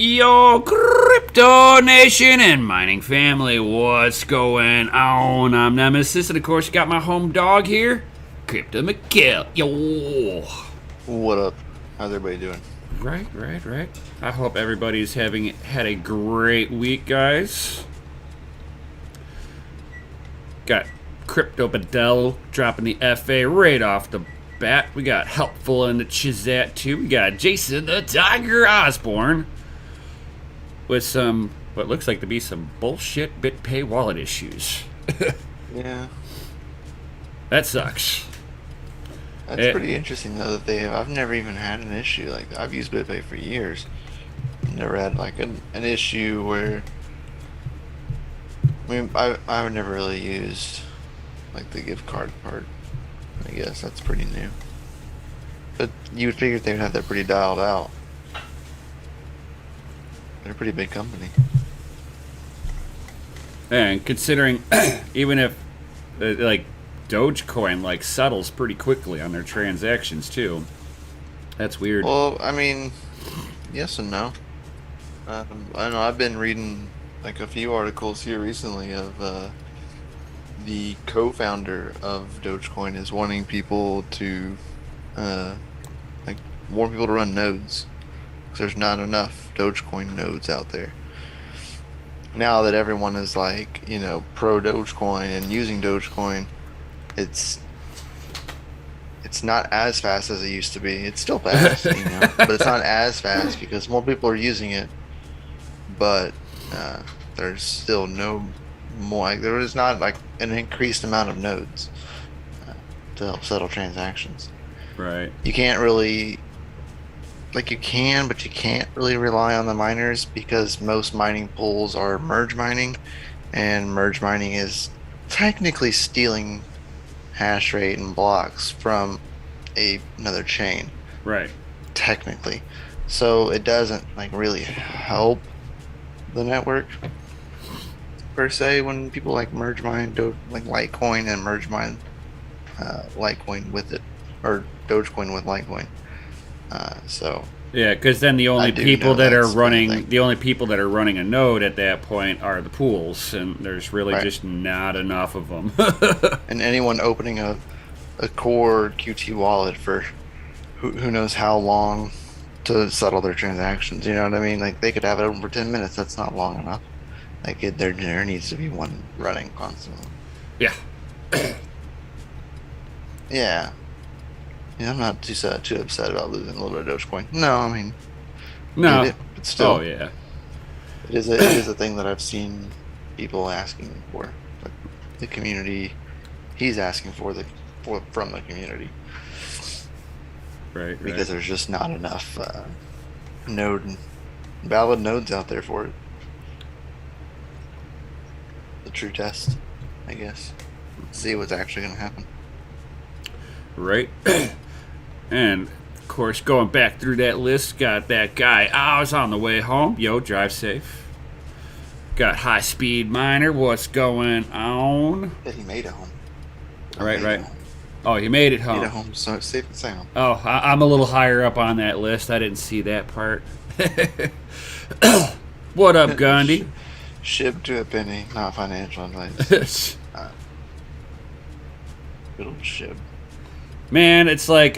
Yo, Crypto Nation and mining family, what's going on? I'm Nemesis, and of course, you got my home dog here, Crypto McKill. Yo. What up? How's everybody doing? Right. I hope everybody's had a great week, guys. Got Crypto Bedell dropping the FA right off the bat. We got Helpful in the Chizat too. We got Jason the Tiger Osborne with some what looks like to be some bullshit BitPay wallet issues. Yeah, That sucks. that's pretty interesting though that they have. I've never even had an issue like that. I've used BitPay for years. Never had like an issue where. I mean, I've never really used like the gift card part. I guess that's pretty new. But you would figure they would have that pretty dialed out. They're a pretty big company. And considering even if like Dogecoin like settles pretty quickly on their transactions too. That's weird. Well, I mean, yes and no. I know I've been reading like a few articles here recently of the co-founder of Dogecoin is wanting people to like more people to run nodes because there's not enough Dogecoin nodes out there. Now that everyone is like, you know, pro Dogecoin and using Dogecoin, it's not as fast as it used to be. It's still fast, you know, but it's not as fast because more people are using it. But there's still no more. Like, there is not like an increased amount of nodes to help settle transactions. Right. You can't really, like, you can, but you can't really rely on the miners because most mining pools are merge mining, and merge mining is technically stealing hash rate and blocks from another chain. Right. Technically, so it doesn't like really help the network per se when people like merge mine like Litecoin and merge mine Litecoin with it, or Dogecoin with Litecoin. So yeah, because then the only I do people know that are that's the running thing. the only people that are running a node at that point are the pools, and there's really Right. just not enough of them. And anyone opening a core QT wallet for who knows how long to settle their transactions, you know what I mean? Like they could have it open for 10 minutes. That's not long enough. Like there needs to be one running constantly. Yeah. Yeah. Yeah, I'm not too upset about losing a little bit of Dogecoin. No, I mean, No. get it, but still, Oh yeah. it is a thing that I've seen people asking for. Like the community, he's asking from the community Right. because there's just not enough valid nodes out there for it. The true test, I guess. See what's actually going to happen. Right. And of course, going back through that list, got that guy. I was on the way home. Yo, drive safe. Got High Speed Miner. What's going on? That he made it home. Right. Oh, he made it Made home. it home, so it's safe and sound. Oh, I'm a little higher up on that list. I didn't see that part. What up, Gandhi? Shib to a penny, not financial advice. Good old Shib. Man, it's like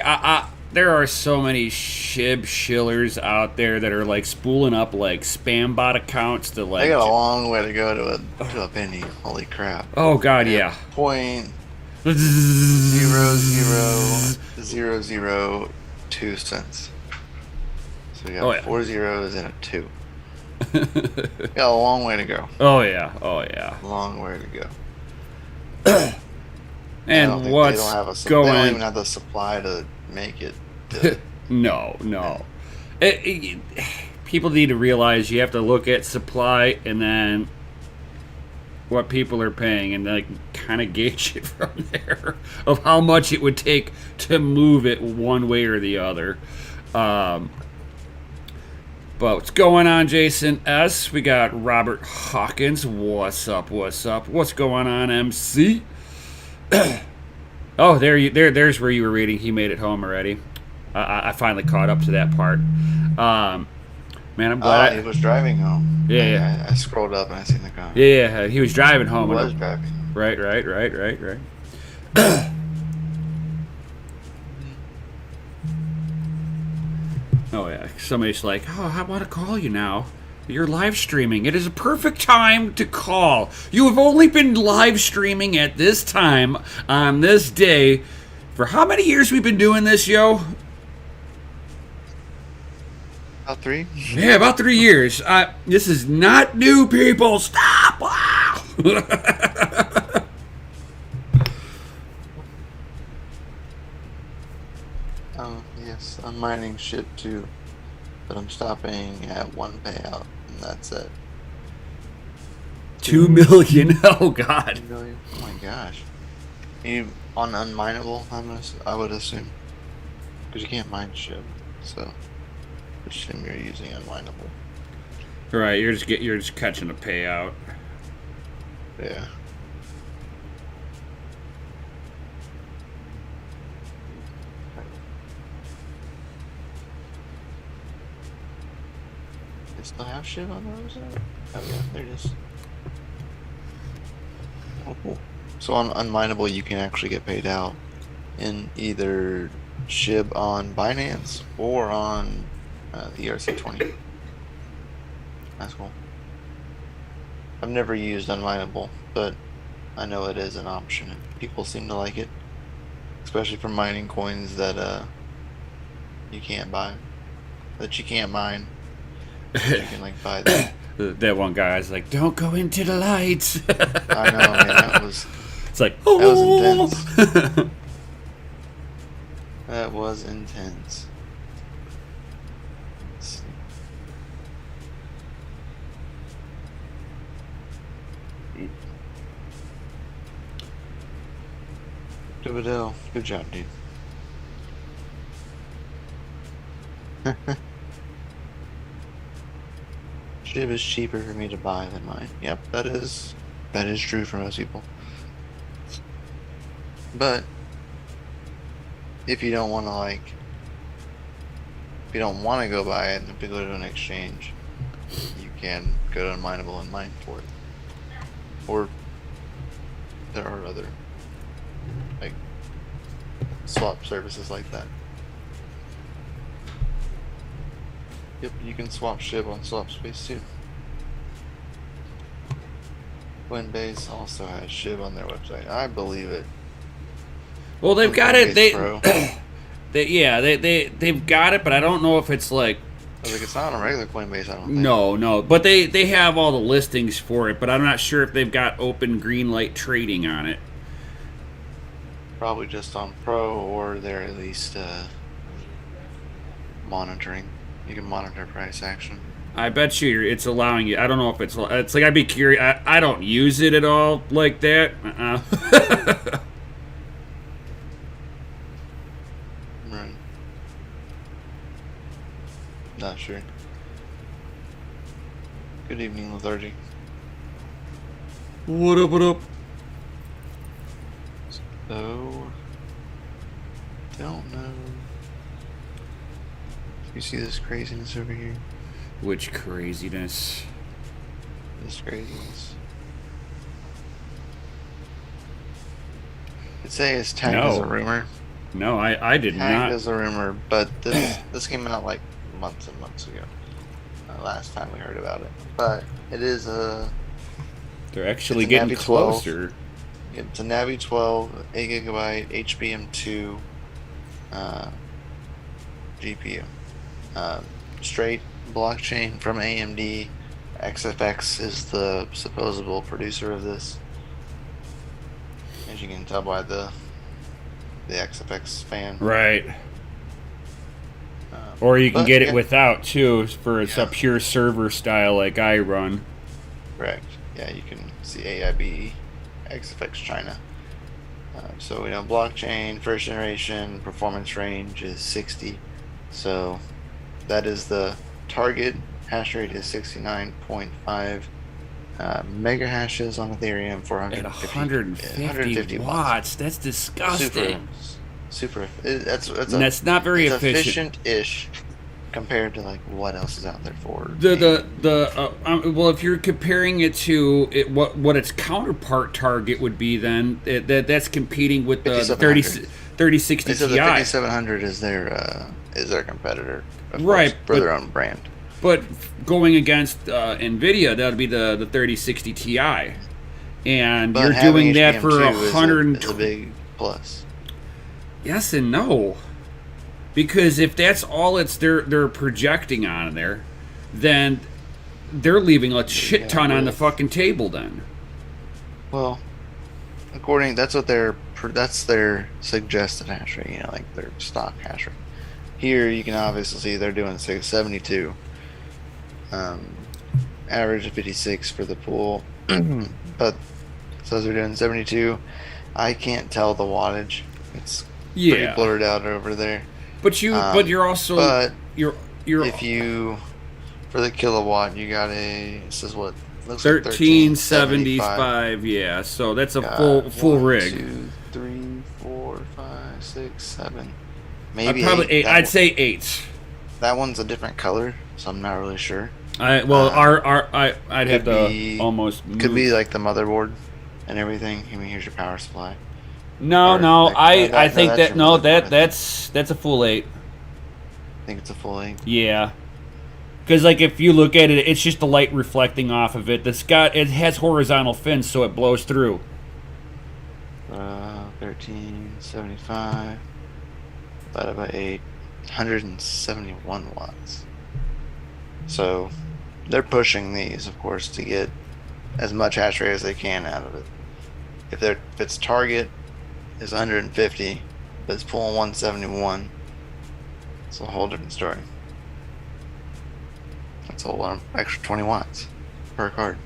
there are so many shib shillers out there that are like spooling up like spam bot accounts to like. They got a long way to go to a penny. Holy crap! Oh God, yeah. 0.00002 cents. So we got 4 zeros and a 2. Got a long way to go. Oh yeah. Long way to go. And what's they don't going? They don't even have the supply to make it. No. People need to realize you have to look at supply and then what people are paying and like kind of gauge it from there of how much it would take to move it one way or the other. But what's going on, Jason S? We got Robert Hawkins. What's up? What's going on, MC? Oh, there's where you were reading. He made it home already. I finally caught up to that part. Man, I'm Oh, glad. he was driving home. Yeah. I scrolled up and I seen the car. Yeah. He was driving He home. was driving. Right. Oh yeah. Somebody's like, "Oh, I want to call you now. You're live streaming. It is a perfect time to call. You have only been live streaming at this time on this day for how many years we've been doing this, yo?" About 3? Yeah, about 3 years. This is not new, people. Stop! Wow. Yes, I'm mining shit too, but I'm stopping at 1 payout, and that's it. 2 million. Oh God. 2 million? Oh my gosh. You on unmineable? I would assume, because you can't mine shit, so assume you're using unmineable. Right, you're just catching a payout. Yeah. They still have shit on the website? Oh yeah, there it is. Oh, cool. So on unmineable, you can actually get paid out in either SHIB on Binance or on ERC20. That's cool. I've never used unmineable, but I know it is an option. People seem to like it, especially for mining coins that you can't buy, that you can't mine. You can like buy them. That one guy is like, "Don't go into the lights." I know, man. That was. It's like, That was oh. intense. That was intense. Let's see. Dubadell, good job, dude. SHIB is cheaper for me to buy than mine. Yep, that is true for most people. But if you don't want to if you don't want to go buy it and have to go to an exchange, you can go to Unmineable and mine for it. Or there are other like swap services like that. Yep, you can swap SHIB on SwapSpace too. Coinbase also has SHIB on their website. I believe it. Well, they've got it. Pro. They've got it, but I don't know if it's like. I was like, it's not on a regular Coinbase, I don't think. No, but they have all the listings for it, but I'm not sure if they've got open green light trading on it. Probably just on Pro, or they're at least monitoring. You can monitor price action. I bet you it's allowing you. I don't know if it's like I'd be curious. I don't use it at all like that. Right. Not sure. Good evening, Lethargy. What up? What up? So, don't know. You see this craziness over here? Which craziness? This craziness. I'd say it's tagged as a rumor. No, I did not. Tagged as a rumor, but this came out like months and months ago. Last time we heard about it, but it is They're actually getting closer. It's a Navi 12, 8GB HBM2 GPU. Straight blockchain from AMD. XFX is the supposable producer of this. As you can tell by the XFX fan. Right. Or you can get it without too, for it's a pure server style like I run. Correct. Yeah, you can see AIB, XFX China. So we know blockchain first generation performance range is 60. So that is the target. Hash rate is 69.5 mega hashes on Ethereum for 150 watts. That's disgusting. Super. That's not very efficient. Efficient-ish. compared to like what else is out there for well, if you're comparing it to what its counterpart target would be, then that's competing with the 3060 They said Ti. the 5700 is their competitor, of Right, course, for their own brand. But going against Nvidia, that would be the 3060 Ti, and But you're doing that HBM2 for 100. is a big plus. Yes and no, because if that's all they're projecting on there, then they're leaving a shit ton on the fucking table. Then, well, that's their suggested hash rate. You know, like their stock hash rate. Here you can obviously see they're doing 672. Average of 56 for the pool, but it says they're doing 72. I can't tell the wattage. It's pretty blurred out over there. But you're also you're if you for the kilowatt you got this is what looks 1375. Yeah, so that's a full rig. 2, 3, 4, 5, 6, 7. Maybe eight. I'd say 8. That one's a different color, so I'm not really sure. I'd have to almost move. Could be like the motherboard and everything. I mean, here's your power supply. I think that's a full 8. I think it's a full 8. Yeah, because like if you look at it, it's just the light reflecting off of it. It has horizontal fins, so it blows through. 1375 divided by 8, 171 watts. So they're pushing these, of course, to get as much hash rate as they can out of it. If its target is 150, but it's pulling 171, it's a whole different story. That's a whole lot of extra 20 watts per card.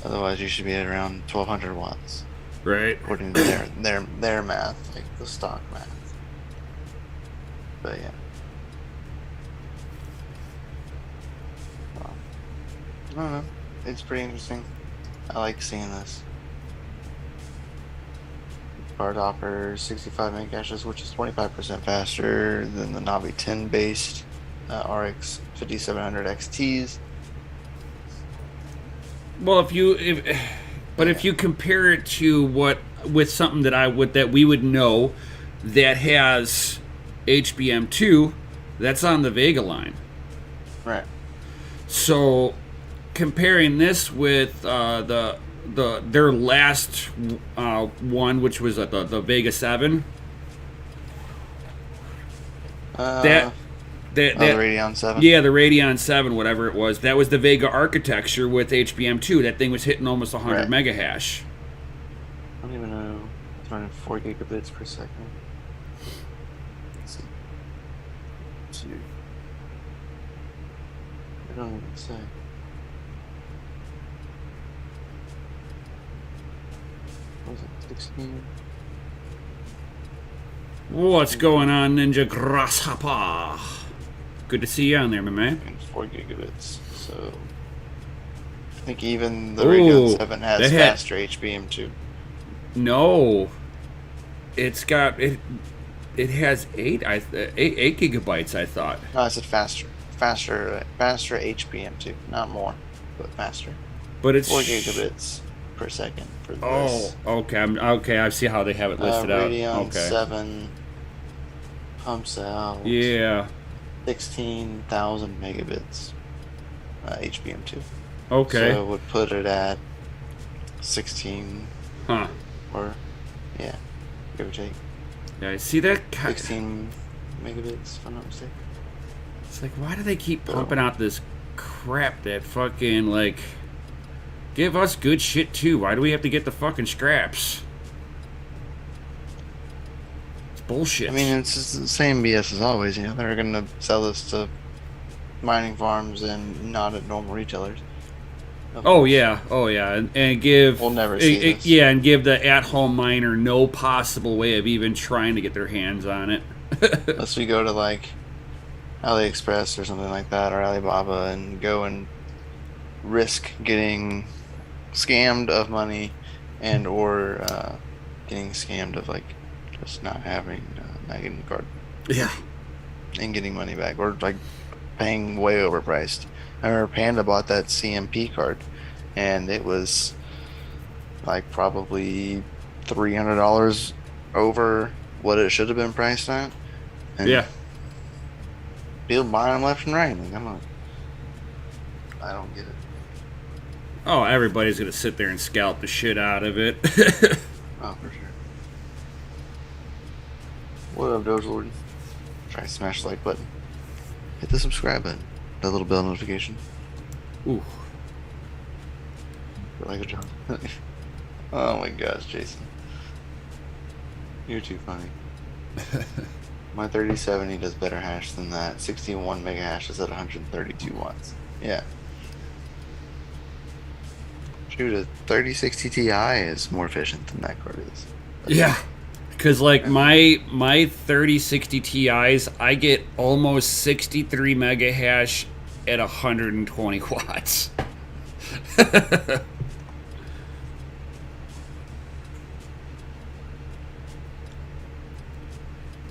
Otherwise, you should be at around 1200 watts. Right. According to their math, like the stock math. But yeah. Well, I don't know. It's pretty interesting. I like seeing this. Card offers 65 megacaches, which is 25% faster than the Navi 10 based RX 5700 XTs. Well, if you compare it to with something that we would know that has HBM2, that's on the Vega line. Right. So comparing this with their last one, which was the Vega 7, the Radeon 7? Yeah, the Radeon 7, whatever it was. That was the Vega architecture with HBM2. That thing was hitting almost 100 mega hash. I don't even know. It's running 4 gigabits per second. Let's see. I don't even say. What was it, 16? What's going on, Ninja Grasshopper? Good to see you on there, my man. And 4 gigabits, so I think even the Radeon 7 has faster HBM2. No, it's got it. It has 8 gigabytes. I thought. No, I said faster HBM2, not more, but faster. But it's 4 gigabits per second for this. Oh, okay. I see how they have it listed out. Radeon Okay. 7 pumps out. Yeah. 16,000 megabits HBM2. Okay. So it would put it at 16. Huh. Or, yeah, give or take. Yeah, I see that. 16 megabits, if I'm not mistaken. It's like, why do they keep pumping out this crap that fucking, like, give us good shit too? Why do we have to get the fucking scraps? It's bullshit. I mean, it's just the same BS as always. You know, they're gonna sell this to mining farms and not at normal retailers. Oh yeah, and give we'll never see this. Yeah, and give the at-home miner no possible way of even trying to get their hands on it. Unless we go to like AliExpress or something like that, or Alibaba, and go and risk getting scammed of money, and or getting scammed of like just not getting the card Yeah. and getting money back, or like paying way overpriced. I remember Panda bought that CMP card, and it was like probably $300 over what it should have been priced at, and Yeah. people buying them left and right. Like, I don't get it. Oh, everybody's gonna sit there and scalp the shit out of it. Oh, for sure. What up, Doge Lord? Try to smash the like button. Hit the subscribe button. That little bell notification. Ooh. Like a job. Oh my gosh, Jason. You're too funny. My 3070 does better hash than that. 61 mega hash is at 132 watts. Yeah. Shoot, a 3060 Ti is more efficient than that card is. Yeah. Because, like, my 3060 Ti's, I get almost 63 mega hash at 120 watts.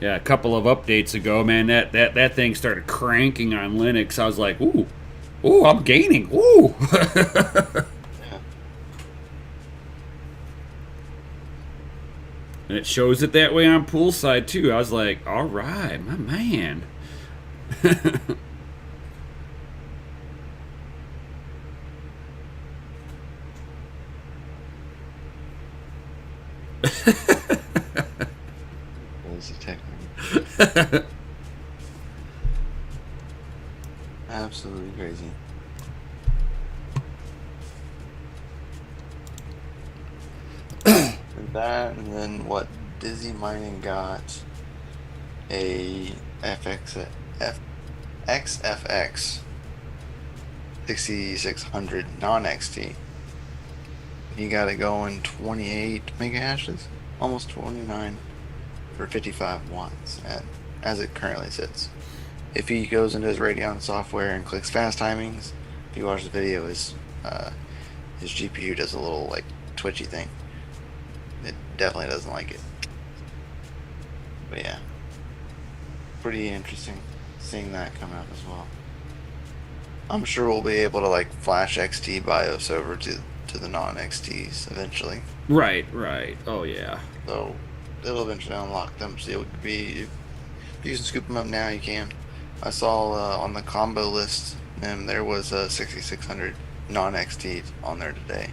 Yeah, a couple of updates ago, man, that thing started cranking on Linux. I was like, ooh, I'm gaining, ooh. Yeah. And it shows it that way on poolside too. I was like, all right, my man. Crazy tech. Absolutely crazy. And that, and then what? Dizzy Mining got a XFX 6600 non-XT. He got it going 28 mega hashes, almost 29 for 55 watts as it currently sits. If he goes into his Radeon software and clicks fast timings, if you watch the video, his GPU does a little like twitchy thing. It definitely doesn't like it. But yeah, pretty interesting seeing that come out as well. I'm sure we'll be able to like flash XT BIOS over to the non-XTs eventually. Right. Oh, yeah. So it'll eventually unlock them. So it would be, if you can scoop them up now, you can. I saw on the combo list, and there was a 6600 non-XT on there today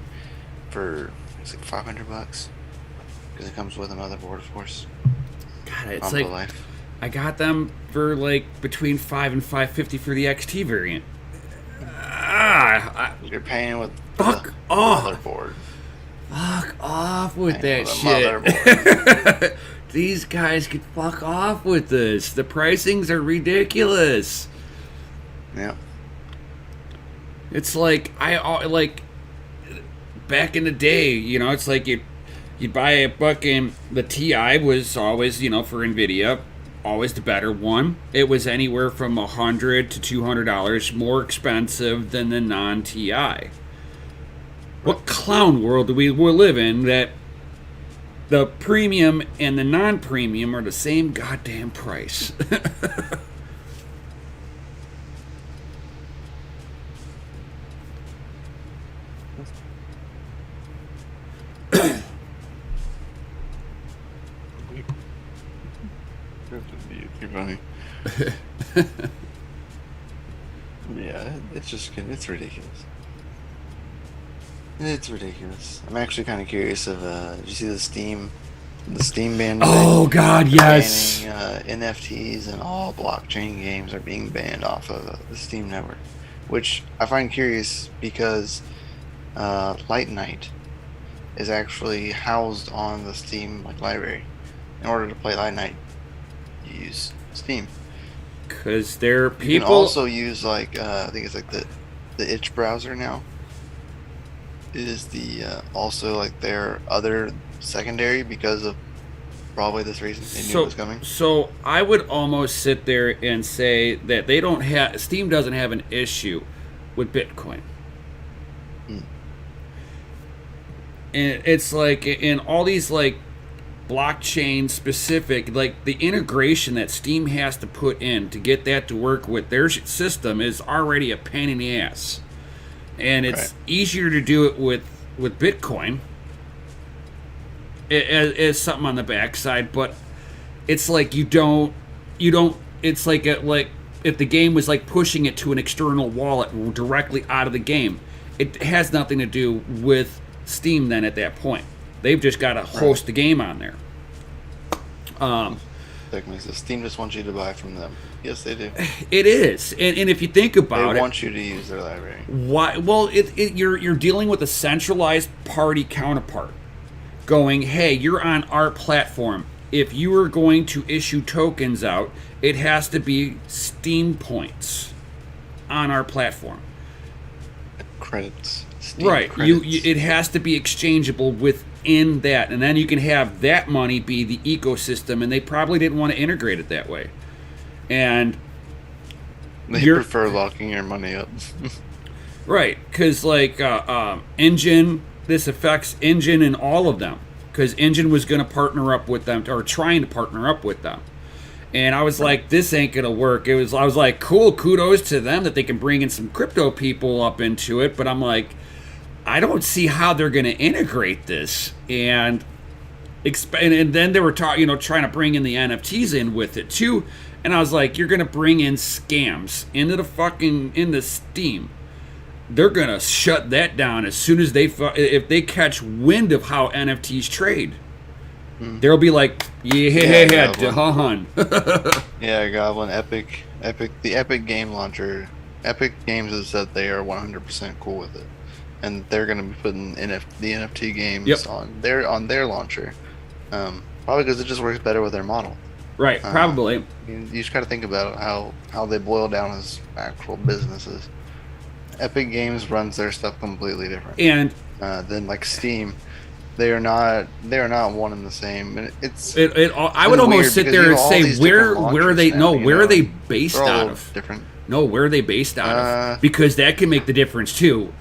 for it's like $500 because it comes with a motherboard, of course. God, it's Combo like life. I got them for like between $5 and $550 for the XT variant. You're paying with Fuck the off. motherboard. Fuck off with Paying that with a shit. These guys could fuck off with this. The pricings are ridiculous. Yeah. It's like like back in the day, you know, it's like you'd buy a fucking, the TI was always, you know, for Nvidia, always the better one. It was anywhere from $100 to $200 more expensive than the non-TI. What clown world do we live in that the premium and the non-premium are the same goddamn price? You're funny. Yeah, it's ridiculous. It's ridiculous. I'm actually kind of curious of did you see the Steam ban today? Oh God, yes. Banning NFTs and all blockchain games are being banned off of the Steam network, which I find curious because Light Night is actually housed on the Steam library. In order to play Light Night, you use Steam. Because there are You people. can also use I think it's like the itch browser now. Is the also like their other secondary because of probably this reason they knew it was coming. So I would almost sit there and say that they don't have, Steam doesn't have an issue with Bitcoin. And it's like in all these like blockchain specific, like the integration that Steam has to put in to get that to work with their system is already a pain in the ass. And it's easier to do it with Bitcoin as something on the backside, but it's like you don't it's like if the game was like pushing it to an external wallet directly out of the game, it has nothing to do with Steam then at that point. They've just got to host the game on there. Technically, so Steam just wants you to buy from them. Yes, they do. It is, and if you think about it, they want you to use their library. Why? Well, you're dealing with a centralized party counterpart, going, hey, you're on our platform. If you are going to issue tokens out, it has to be Steam points on our platform. Credits. Steam right. Credits. It has to be exchangeable within that, and then you can have that money be the ecosystem, and they probably didn't want to integrate it that way. And they prefer locking your money up. Right, because like Engine, this affects Engine and all of them. Because Engine was going to partner up with them, or trying to partner up with them. And I was like, this ain't going to work. I was like, cool, kudos to them that they can bring in some crypto people up into it. But I'm like, I don't see how they're going to integrate this. And then they were trying to bring in the NFTs in with it too. And I was like, you're going to bring in scams into Steam. They're going to shut that down as soon as if they catch wind of how NFTs trade. They'll be like, yeah, Goblin. Yeah, Goblin, Epic, the Epic game launcher. Epic Games has said they are 100% cool with it. And they're going to be putting the NFT games on their launcher. Probably because it just works better with their model. Right, probably. You just got to think about how they boil down as actual businesses. Epic Games runs their stuff completely different, and than like Steam. They are not one and the same. And I would almost sit there and say where are they? No, where are they based out of? Different. No, where are they based out of? Because that can make the difference too.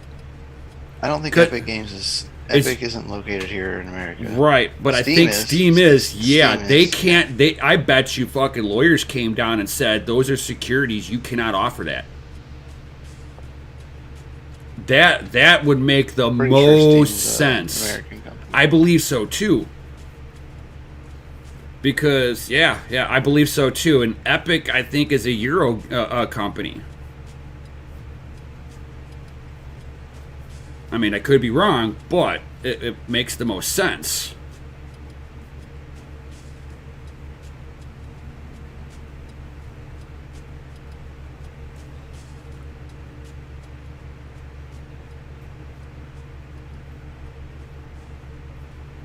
I don't think Epic Games is. Epic isn't located here in America. Right, but I think Steam is. Yeah, they can't. I bet you fucking lawyers came down and said those are securities. You cannot offer that. That would make the most sense. American company. I believe so too. Because yeah, I believe so too. And Epic, I think, is a Euro company. I mean, I could be wrong, but it makes the most sense.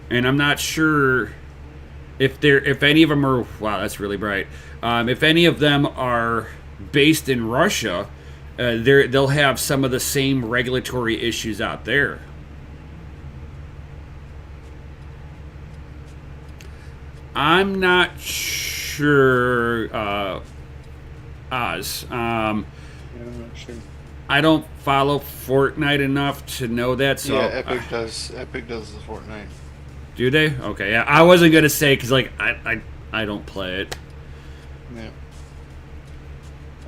And I'm not sure if any of them are. Wow, that's really bright. If any of them are based in Russia, they'll have some of the same regulatory issues out there. I'm not sure, Oz. I'm not sure. I don't follow Fortnite enough to know that. So yeah, Epic does the Fortnite. Do they? Okay, yeah. I wasn't gonna say because like I don't play it. Yeah.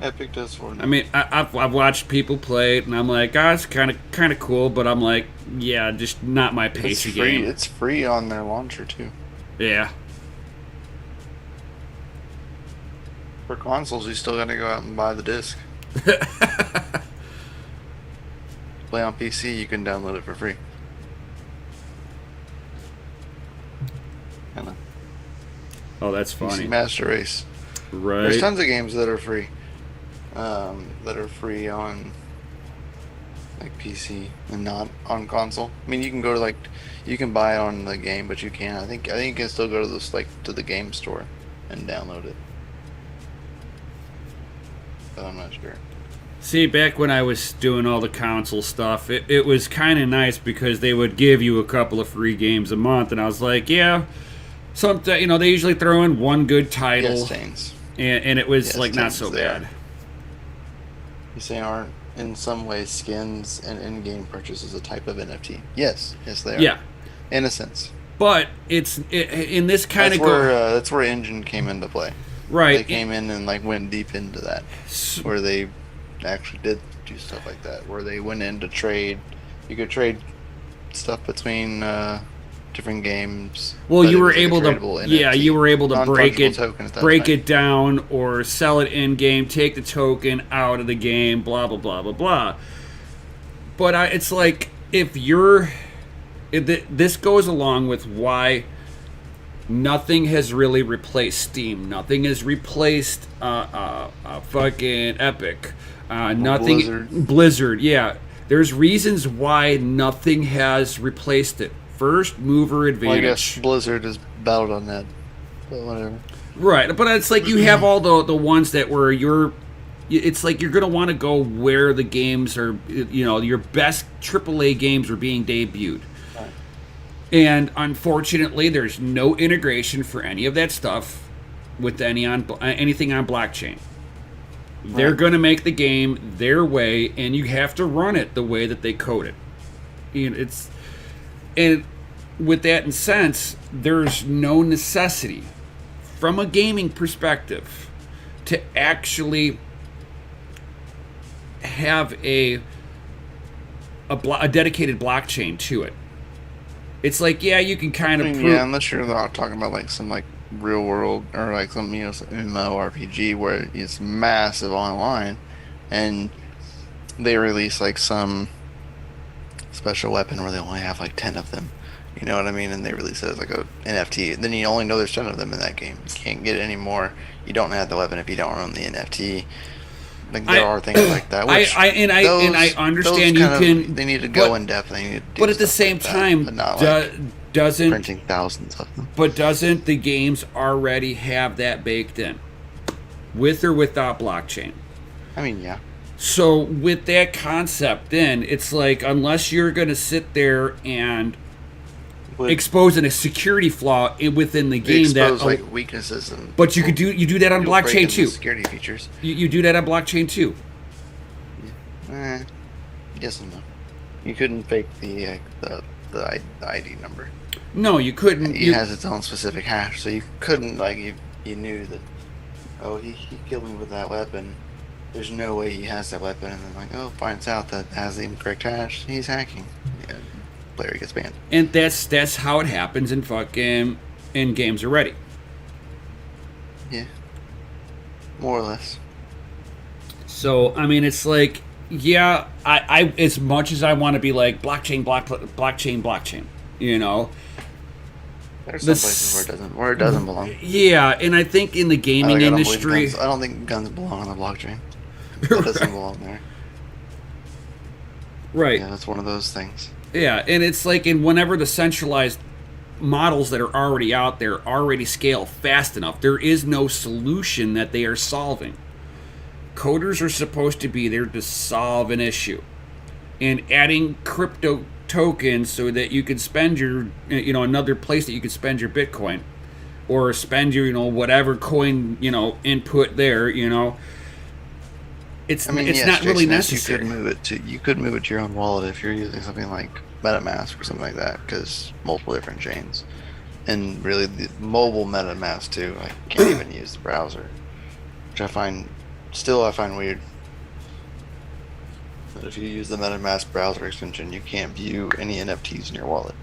Epic does Fortnite. I mean, I've watched people play it, and I'm like, it's kind of cool, but I'm like, yeah, just not my pace of game. It's free on their launcher too. Yeah. For consoles, you still gotta go out and buy the disc. Play on PC, you can download it for free. Kinda. Oh, that's funny. PC Master Race. Right. There's tons of games that are free. That are free on like PC and not on console. I mean, you can go to you can buy it on the game, but you can't. I think you can still go to to the game store and download it. But I'm not sure. See, back when I was doing all the console stuff, it was kind of nice because they would give you a couple of free games a month, and I was like, yeah, they usually throw in one good title, Stains. and it was not so bad. You say aren't in some ways skins and in-game purchases a type of NFT? Yes, they are. Yeah, in a sense. But in this kind That's of where that's where engine came into play. They right. came in and like went deep into that, where they actually did do stuff like that, where they went into trade. You could trade stuff between different games. Well, but you it were was like a able to, tradable yeah, NFT, you were able to non-fungible token at that break time. it down, or sell it in game, take the token out of the game, blah blah blah blah blah. But it's like if you're, this goes along with why nothing has really replaced Steam. Nothing has replaced fucking Epic. Nothing Blizzard. Yeah, there's reasons why nothing has replaced it. First mover advantage. Well, I guess Blizzard has battled on that, but whatever. Right, but it's like you have all the ones that were it's like you're gonna want to go where the games are. Your best AAA games are being debuted. Right. And unfortunately, there's no integration for any of that stuff with anything on blockchain. They're going to make the game their way, and you have to run it the way that they code it. And with that in sense, there's no necessity from a gaming perspective to actually have a dedicated blockchain to it. It's like, yeah, you can kind of yeah, unless you're not talking about like some like real world or like some some MMORPG where it's massive online, and they release like some special weapon where they only have like 10 of them. You know what I mean? And they release it as like a NFT. Then you only know there's 10 of them in that game. You can't get any more. You don't have the weapon if you don't own the NFT. Like there are things like that. Which I understand they need to go in depth. They need to do but at the stuff same like that, time, but not like doesn't printing thousands of them. But doesn't the games already have that baked in, with or without blockchain? I mean, yeah. So with that concept, then it's like unless you're going to sit there and exposing a security flaw within the game expose like weaknesses, and but you do that on blockchain too. Security features. You do that on blockchain too. Yes and no. You couldn't fake the ID number. No, you couldn't. It has its own specific hash, so you couldn't like you knew that. Oh, he killed me with that weapon. There's no way he has that weapon, and then like finds out that it has the incorrect hash. He's hacking. Yeah. Player gets banned. And that's how it happens in games already. Yeah. More or less. So I mean, it's like, yeah, I as much as I want to be like blockchain, There's some places where it doesn't belong. Yeah, and I think in the gaming industry, I don't think guns belong on the blockchain. It doesn't belong there. Right. Yeah, that's one of those things. Yeah, and it's like whenever the centralized models that are already out there already scale fast enough, there is no solution that they are solving. Coders are supposed to be there to solve an issue. And adding crypto tokens so that you can spend your, another place that you can spend your Bitcoin, or spend your, whatever coin, input there, it's not Jason, really necessary. You could move it to your own wallet if you're using something like MetaMask or something like that, because multiple different chains, and really the mobile MetaMask too. I can't even use the browser, which I find weird. But if you use the MetaMask browser extension, you can't view any NFTs in your wallet.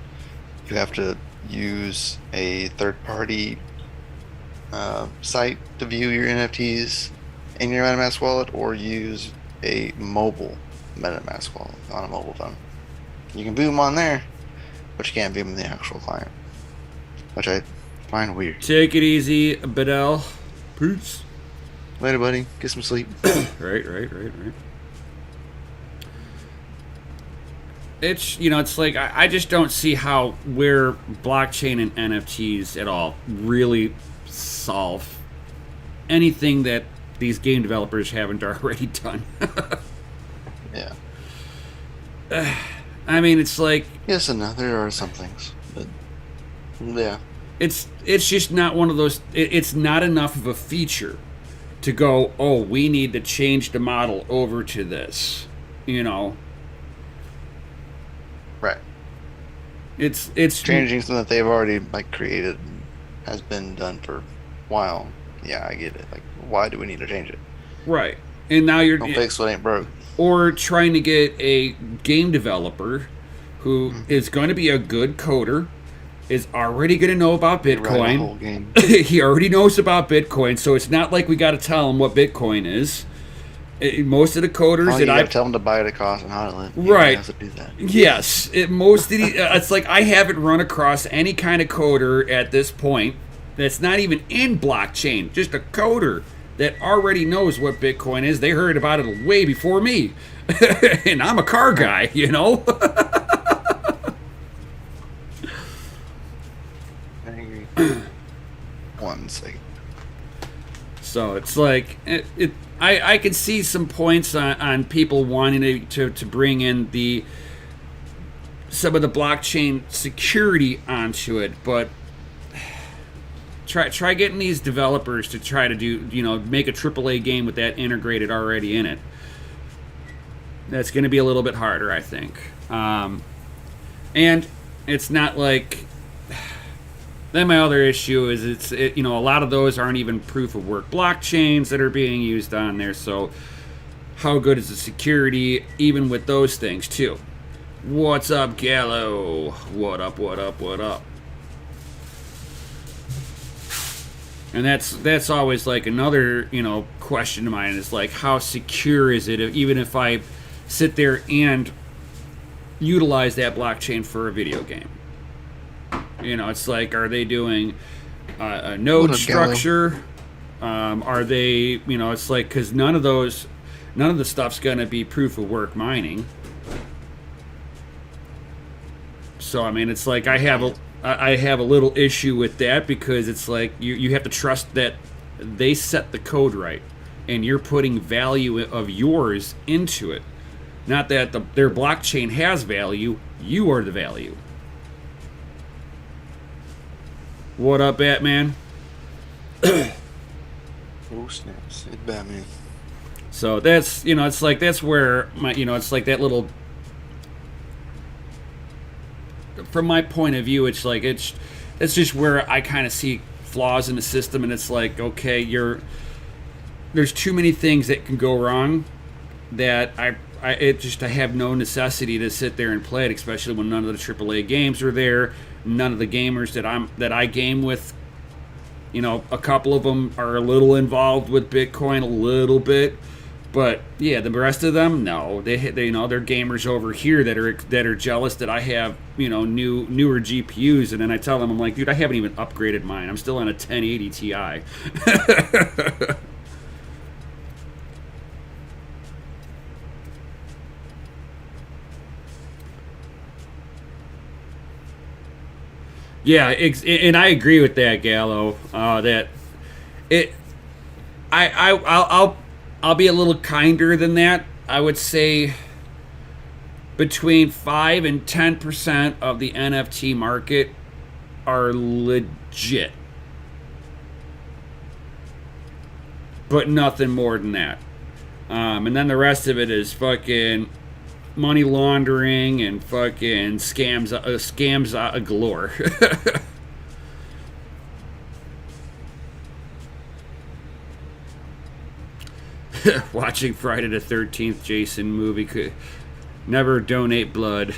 You have to use a third-party site to view your NFTs in your MetaMask wallet, or use a mobile MetaMask wallet on a mobile phone. You can view them on there, but you can't view them in the actual client, which I find weird. Take it easy, Bedell. Peace. Later, buddy. Get some sleep. Right. It's, it's like, I just don't see how where blockchain and NFTs at all really solve anything that these game developers haven't already done. Yeah. I mean, it's like... Yes and no. There are some things. But, yeah. It's just not one of those... It's not enough of a feature to go, oh, we need to change the model over to this. Right. It's Changing something that they've already like created has been done for a while. Yeah, I get it. Like, why do we need to change it? right. And now you're Don't fix what ain't broke. or trying to get a game developer who is going to be a good coder, is already going to know about Write a Bitcoin. whole game. He already knows about Bitcoin, so it's not like we got to tell him what Bitcoin is. Most of the coders Oh, that you I gotta tell them to buy it at cost and hodl it. Right. You have to do that. Yes, most of the it's like I haven't run across any kind of coder at this point that's not even in blockchain, just a coder that already knows what Bitcoin is. They heard about it way before me, and I'm a car guy, you know. I agree. 1 second. So it's like I can see some points on people wanting to bring in some of the blockchain security onto it, but try getting these developers to try to do make a AAA game with that integrated already in it. That's going to be a little bit harder, I think. And it's not like. Then my other issue is a lot of those aren't even proof of work blockchains that are being used on there. So how good is the security even with those things too? What's up, Gallo? What up? What up? What up? And that's always like another question of mine is like, how secure is it even if I sit there and utilize that blockchain for a video game? It's like, are they doing a node structure? Are they, it's like, because none of the stuff's going to be proof of work mining. So, I mean, it's like I have a little issue with that because it's like you have to trust that they set the code right and you're putting value of yours into it. Not that their blockchain has value, you are the value. What up, Batman? Oh snaps! It's Batman. So that's it's like that's where my it's like that little. From my point of view, it's like it's just where I kind of see flaws in the system, and it's like, okay, there's too many things that can go wrong that I have no necessity to sit there and play it, especially when none of the AAA games are there. None of the gamers that I game with, a couple of them are a little involved with Bitcoin, a little bit, but yeah, the rest of them, no, they're gamers over here that are jealous that I have newer GPUs, and then I tell them, I'm like, dude, I haven't even upgraded mine. I'm still on a 1080 Ti. Yeah, and I agree with that, Gallo. That I'll be a little kinder than that. I would say between 5 and 10% of the NFT market are legit, but nothing more than that. And then the rest of it is fucking money laundering and fucking scams galore. Watching Friday the 13th Jason movie could never donate blood.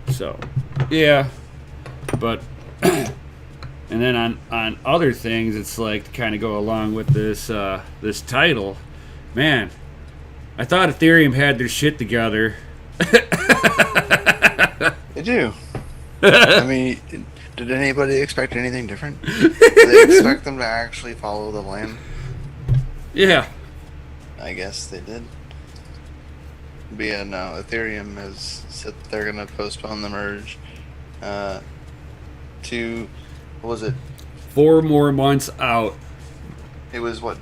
So, yeah, but and then on other things, it's like to kind of go along with this this title, man. I thought Ethereum had their shit together. They do. I mean, did anybody expect anything different? Did they expect them to actually follow the plan? Yeah. I guess they did. But yeah, no, Ethereum has said that they're going to postpone the merge to, what was it? 4 more months out. It was what?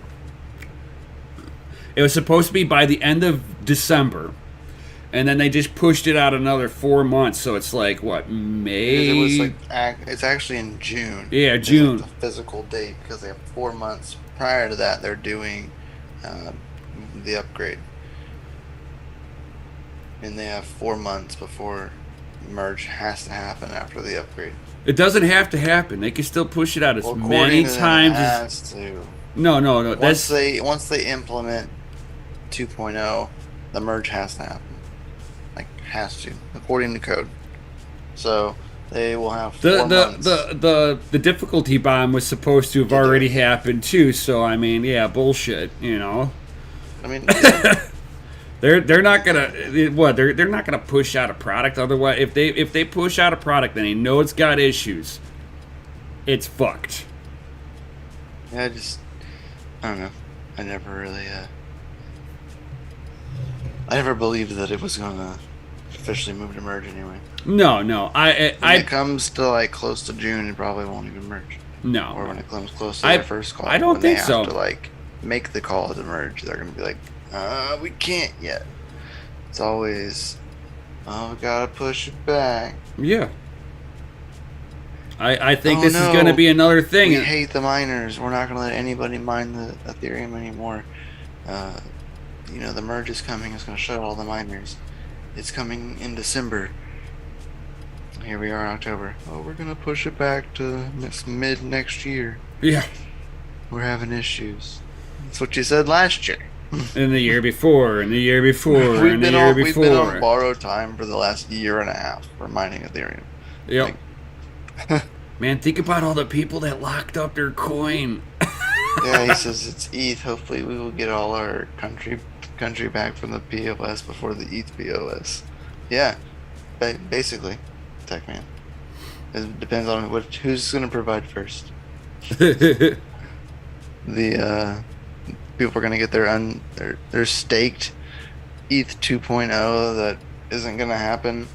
It was supposed to be by the end of December. And then they just pushed it out another 4 months, so it's like what, May? Because it was like it's actually in June. Yeah, It's June. like the physical date because they have 4 months prior to that. They're doing the upgrade, and they have 4 months before merge has to happen after the upgrade. It doesn't have to happen. They can still push it out as Well, many according to them, times it as. has to. No. Once they implement 2.0, the merge has to happen. Like, has to, according to code. So they will have 4 months. The difficulty bomb was supposed to have already happened too. So I mean, yeah, bullshit. You know. I mean, yeah. They're not gonna they're not gonna push out a product. Otherwise, if they push out a product and they know it's got issues, it's fucked. Yeah, I don't know. I never believed that it was gonna officially move to merge anyway. No. When it comes to like close to June, it probably won't even merge. No. Or when it comes close to their first call. I don't think so. When they have to like make the call to merge, they're gonna be like, we can't yet. It's always, we gotta push it back. Yeah. I think this is gonna be another thing. We hate the miners. We're not gonna let anybody mine the Ethereum anymore. The merge is coming. It's gonna shut all the miners. It's coming in December. Here we are in October. Oh, we're gonna push it back to mid next year. Yeah. We're having issues. That's what you said last year. And the year before, and the year before, We've and the year before. We've been on borrowed time for the last year and a half for mining Ethereum. Yep. Man, think about all the people that locked up their coin. Yeah, he says it's ETH. Hopefully we will get all our country back from the POS before the ETH POS. Yeah, basically, Tech Man. It depends on who's going to provide first. The people are going to get their staked ETH 2.0 that isn't going to happen.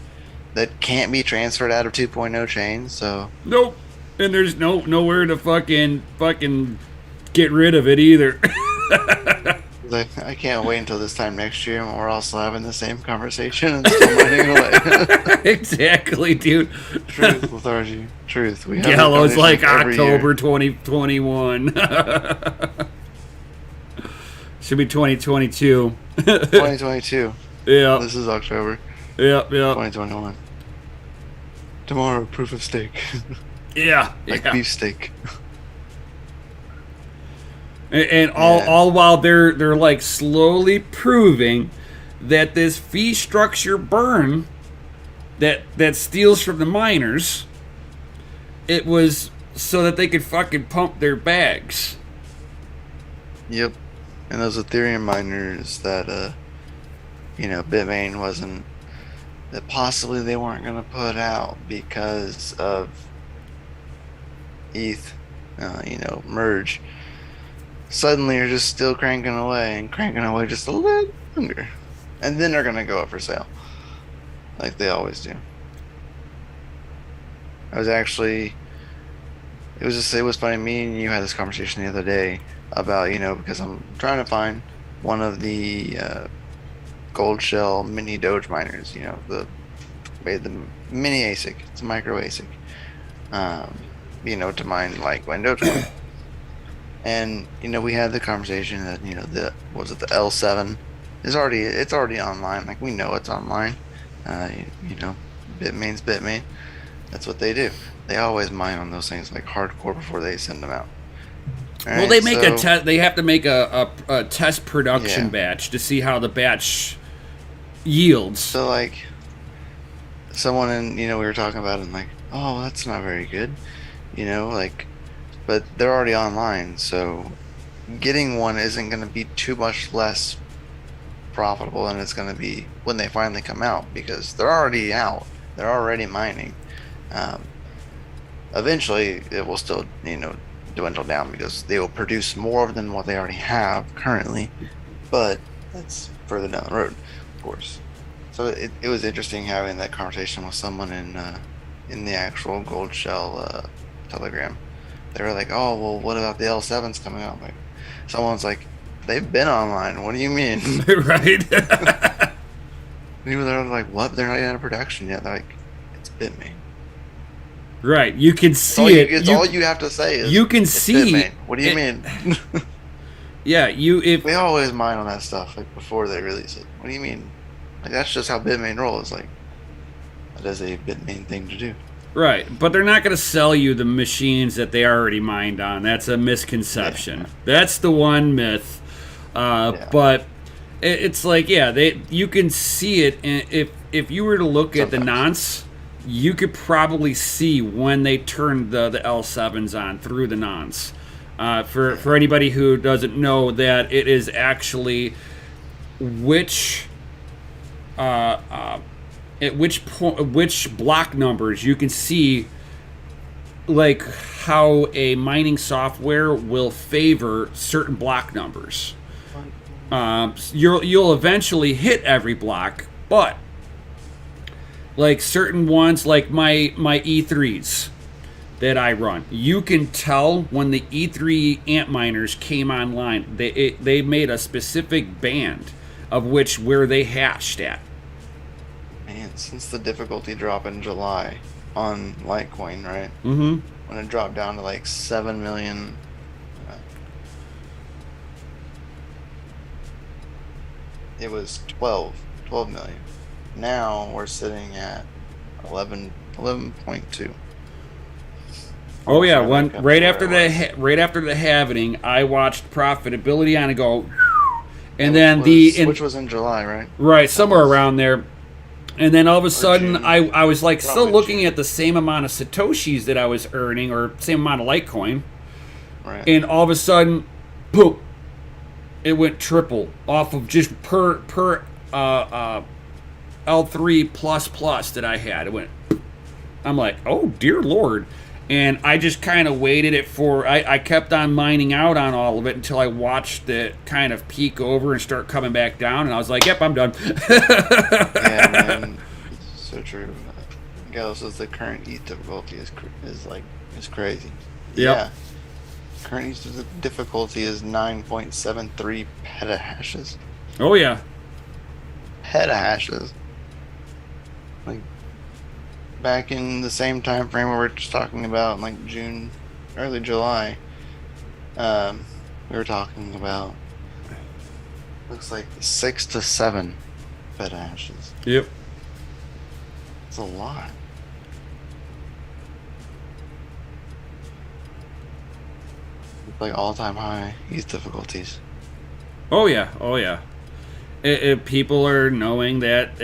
That can't be transferred out of 2.0 chains. So nope, and there's nowhere to fucking get rid of it either. Like, I can't wait until this time next year when we're also having the same conversation and still mining away. Exactly, dude. Truth, Lethargy. Truth. We have Gallows like October year. 2021. Should be 2022. 2022. Yeah. This is October. Yep. 2021. Tomorrow, proof of stake. Yeah. Like beefsteak. And all while they're like slowly proving that this fee structure burn that steals from the miners, it was so that they could fucking pump their bags. Yep. And those Ethereum miners that Bitmain wasn't, that possibly they weren't going to put out because of ETH, merge. Suddenly you're just still cranking away just a little longer. And then they're going to go up for sale. Like they always do. It was funny, me and you had this conversation the other day about, because I'm trying to find one of the gold shell mini Doge miners, the mini ASIC. It's a micro ASIC. To mine like when Dogecoin. And we had the conversation that the L7 is already online. Like we know it's online. Bitmain's Bitmain. That's what they do. They always mine on those things like hardcore before they send them out. Well, they make a test. They have to make a test production batch to see how the batch yields. So like, someone we were talking about it and like, oh, that's not very good, but they're already online, so getting one isn't going to be too much less profitable than it's going to be when they finally come out because they're already out. They're already mining. Eventually, it will still, dwindle down because they will produce more than what they already have currently, but that's further down the road, of course. So it was interesting having that conversation with someone in the actual Gold Shell Telegram. They were like, oh, well, what about the L7s coming out? Like, someone's like, they've been online. What do you mean? Right. Even they're like, what? They're not out of production yet. They're like, it's Bitmain. Right. You can It's all see it. all you have to say is you can it's see Bitmain. What do you it, mean? Yeah, They always mine on that stuff like before they release it. What do you mean? Like that's just how Bitmain rolls. Like that is a Bitmain thing to do. right, but they're not going to sell you the machines that they already mined on. That's a misconception. Yeah. That's the one myth. But it's like, yeah, you can see it. And if you were to look at the nonce, you could probably see when they turned the L7s on through the nonce. For anybody who doesn't know, that it is actually which at which block numbers you can see, like how a mining software will favor certain block numbers. You'll eventually hit every block, but like certain ones, like my E3s that I run, you can tell when the E3 Antminers came online. They made a specific band of where they hashed at. Man, since the difficulty drop in July on Litecoin, right? Mm-hmm. When it dropped down to like 7 million. It was 12 million. Now we're sitting at 11.2. Oh yeah, right after the halving, I watched profitability on it go, and then which was in July, right? Right, somewhere around there. And then all of a sudden, I was like still looking at the same amount of Satoshis that I was earning, or same amount of Litecoin. Right. And all of a sudden, boom, it went triple off of just per L3 plus that I had. It went. I'm like, oh dear Lord. And I just kind of waited it for. I kept on mining out on all of it until I watched it kind of peak over and start coming back down, and I was like, "Yep, I'm done." Yeah, man, so true. Galo says the current ETH difficulty is crazy. Yep. Yeah, current ETH difficulty is 9.73 petahashes. Oh yeah, petahashes. Like. Back in the same time frame we were just talking about, like June, early July, we were talking about looks like 6 to 7 petahashes. Yep, it's a lot. It's like all-time high ETH difficulties. Oh yeah. People are knowing that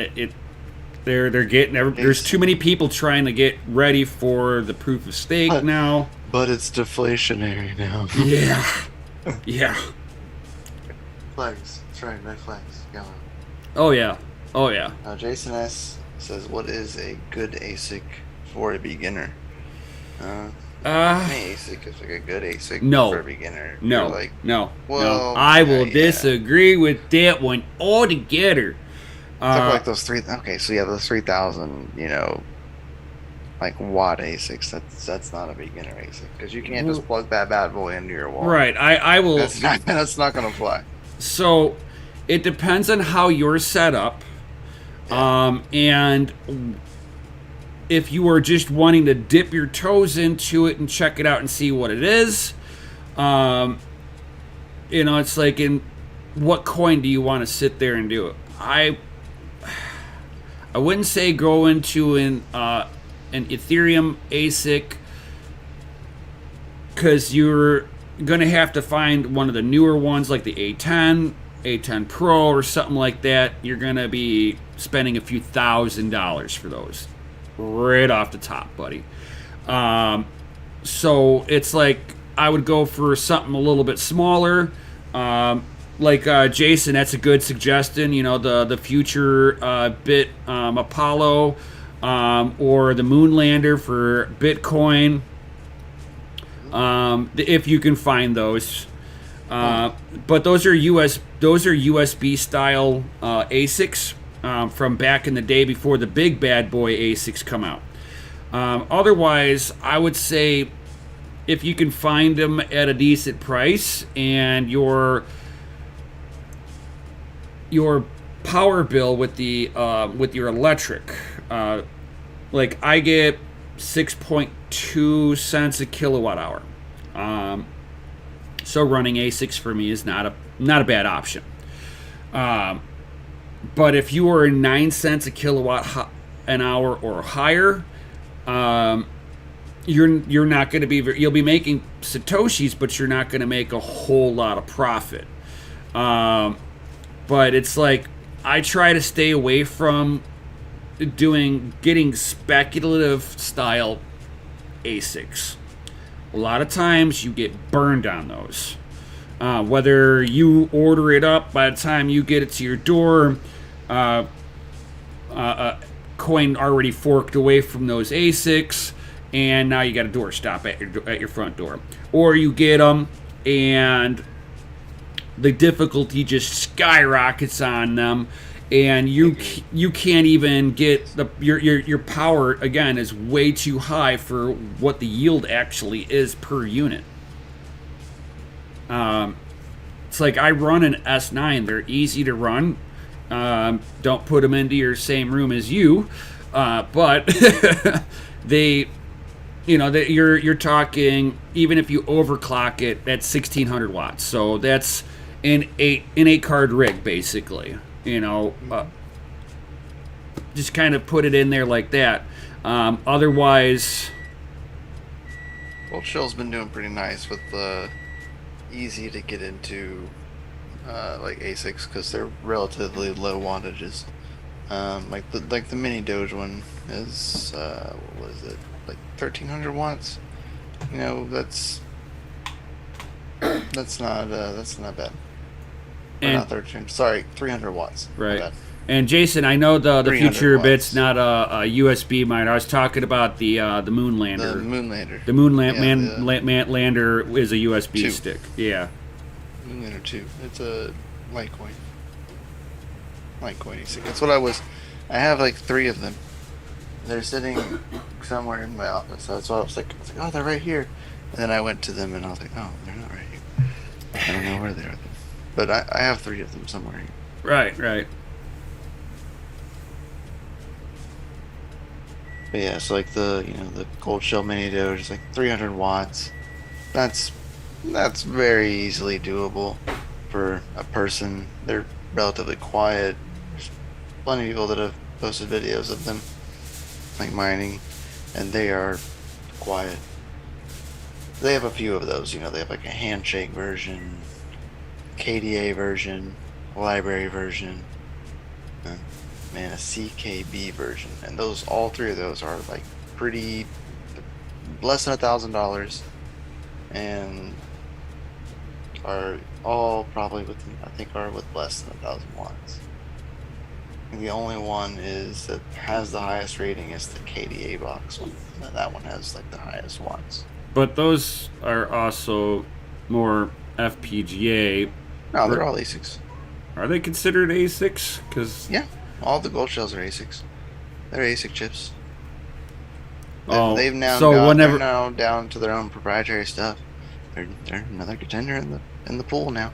They're getting. There's too many people trying to get ready for the proof of stake now. But it's deflationary now. Yeah. Yeah. Flags. That's right. No flags. Going. Oh yeah. Now Jason S says, "What is a good ASIC for a beginner?" ASIC is like a good ASIC for a beginner. No. Like, no. Well, I will disagree with that one altogether. Like those those 3,000, like watt ASICs. That's not a beginner ASIC because you can't just plug that bad boy into your wall. Right. I will. That's not gonna fly. So, it depends on how you're set up, and if you are just wanting to dip your toes into it and check it out and see what it is, it's like, in what coin do you want to sit there and do it? I wouldn't say go into an Ethereum ASIC, because you're going to have to find one of the newer ones like the A10 Pro or something like that. You're going to be spending a few $1,000s for those right off the top, buddy. So it's like I would go for something a little bit smaller. Like Jason, that's a good suggestion. The future Bit Apollo or the Moonlander for Bitcoin. If you can find those, but those are USB style ASICs from back in the day before the big bad boy ASICs come out. Otherwise, I would say if you can find them at a decent price and your power bill with your electric. Like I get 6.2 cents a kilowatt hour. So running ASICs for me is not a bad option. But if you are 9 cents a kilowatt an hour or higher, you're not going to be. You'll be making satoshis, but you're not going to make a whole lot of profit. But it's like I try to stay away from getting speculative style ASICs. A lot of times you get burned on those. Whether you order it up, by the time you get it to your door, coin already forked away from those ASICs, and now you got a doorstop at your front door. Or you get them, and the difficulty just skyrockets on them, and you can't even get your power, again, is way too high for what the yield actually is per unit. It's like I run an S9. They're easy to run. Don't put them into your same room as you, but they, you're talking, even if you overclock it, that's 1600 watts. So that's an 8 card rig basically. Just kind of put it in there like that. Otherwise, Gold Shell's been doing pretty nice with the easy to get into like ASICs because they're relatively low wattages. Like the mini Doge one is what is it, like 1300 watts? That's not bad. And not 13. Sorry, 300 watts. Right. And Jason, I know the future bit's not a USB miner. I was talking about the moon lander. The moon lander. The moon lander is a USB 2. stick. Yeah. Moon lander 2. It's a Litecoin. Litecoin ASIC. That's what I have like 3 of them. They're sitting somewhere in my office. So that's why I was like, oh, they're right here. And then I went to them and I was like, oh, they're not right here. I don't know where they are. But I have 3 of them somewhere here. Right. But yeah, so like the Gold Shell Mini Doge is like 300 watts. That's very easily doable for a person. They're relatively quiet. There's plenty of people that have posted videos of them like mining, and they are quiet. They have a few of those. They have like a handshake version, KDA version, library version, a CKB version, and all 3 of those are like pretty less than $1,000, and are all probably with less than 1,000 watts. And the only one that has the highest rating is the KDA box one, and that one has like the highest watts. But those are also more FPGA. No, they're all ASICs. Are they considered ASICs? Yeah, all the Gold Shells are ASICs. They're ASIC chips. They're now down to their own proprietary stuff. They're another contender in the pool now.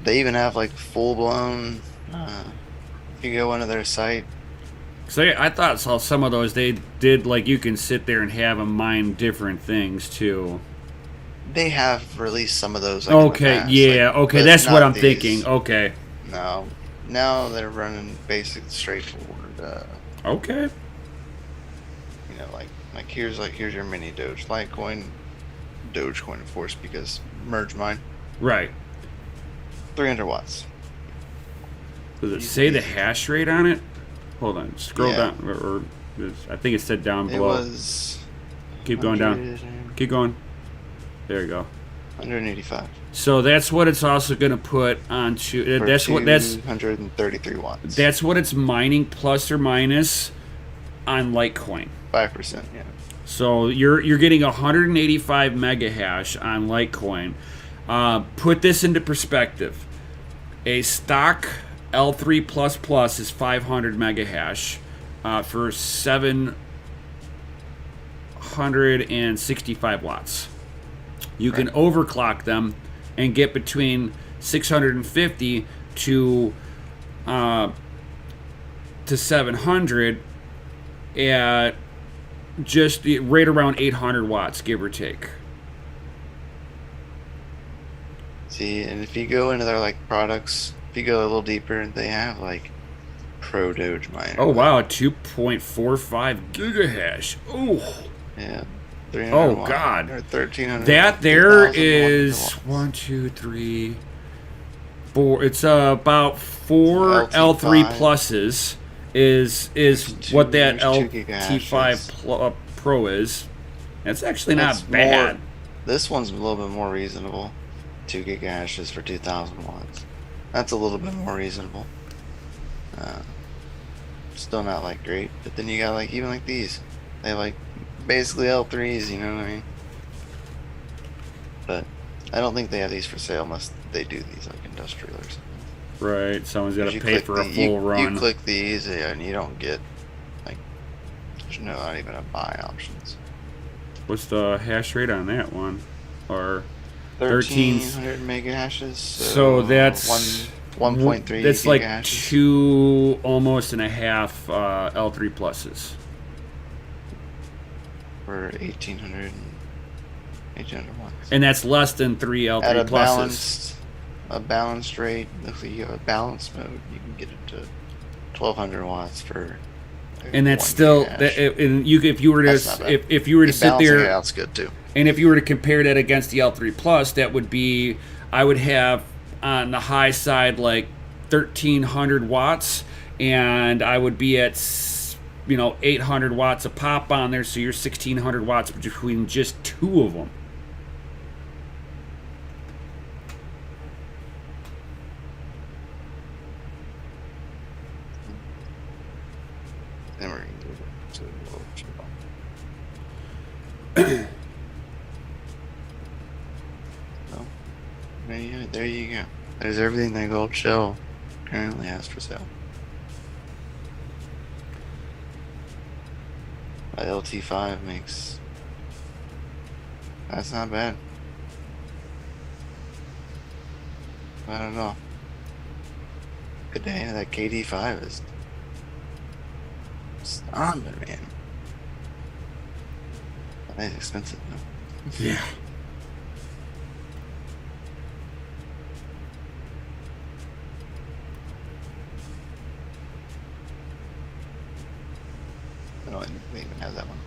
They even have like full blown. If you go onto their site. So I thought some of those they did, like you can sit there and have them mine different things too. They have released some of those. Okay, yeah, okay, that's what I'm thinking. Okay. No, now they're running basic, straightforward. Okay. Here's your mini Doge, Litecoin, Dogecoin, of course, because merge mine. Right. 300 watts. Does it say the hash rate on it? Hold on, scroll down, or I think it said down below. It was. Keep going down. Keep going. There you go. 185. So that's what it's also going to put onto. That's 133 watts. That's what it's mining, plus or minus, on Litecoin. 5%. Yeah. So you're getting 185 mega hash on Litecoin. Put this into perspective. A stock L3++ is 500 mega hash for 765 watts. You can overclock them and get between 650 to to 700 at just right around 800 watts, give or take. See, and if you go into their like products, if you go a little deeper, they have like Pro Doge miner. Oh wow, 2.45 gigahash. Oh. Yeah. Oh god. Or 1300. That there is 1, 2, 3, 4. It's about 4 L3 pluses is what that LT5 Pro is. That's actually not bad. This one's a little bit more reasonable. 2 gigahashes for 2000 watts. That's a little bit more reasonable. Still not like great, but then you got like even like these. They like basically L3s, you know what I mean? But I don't think they have these for sale unless they do these like industrial or something. Right, someone's got to pay for a full run. You click these and you don't get like there's not even a buy options. What's the hash rate on that one? Or 1300 mega hashes. So that's 1.3. That's like hashes. 2 almost and a half L3 pluses. For 1800 watts. And that's less than 3 L3 at pluses. A balanced rate. If you have a balanced mode, you can get it to 1200 watts for. And that's still and you if you were to if you were to sit there, that's good too. And if you were to compare that against the L3 Plus, that would be, I would have on the high side like 1300 watts, and I would be at 800 watts a pop on there, so you're 1600 watts between just 2 of them. Then we're going to there you go. There's everything that Gold Shell currently has for sale. My LT5 makes. That's not bad. I don't know. Good day. That KD5 is stunning, man. That's expensive though. Yeah. I don't even have that one.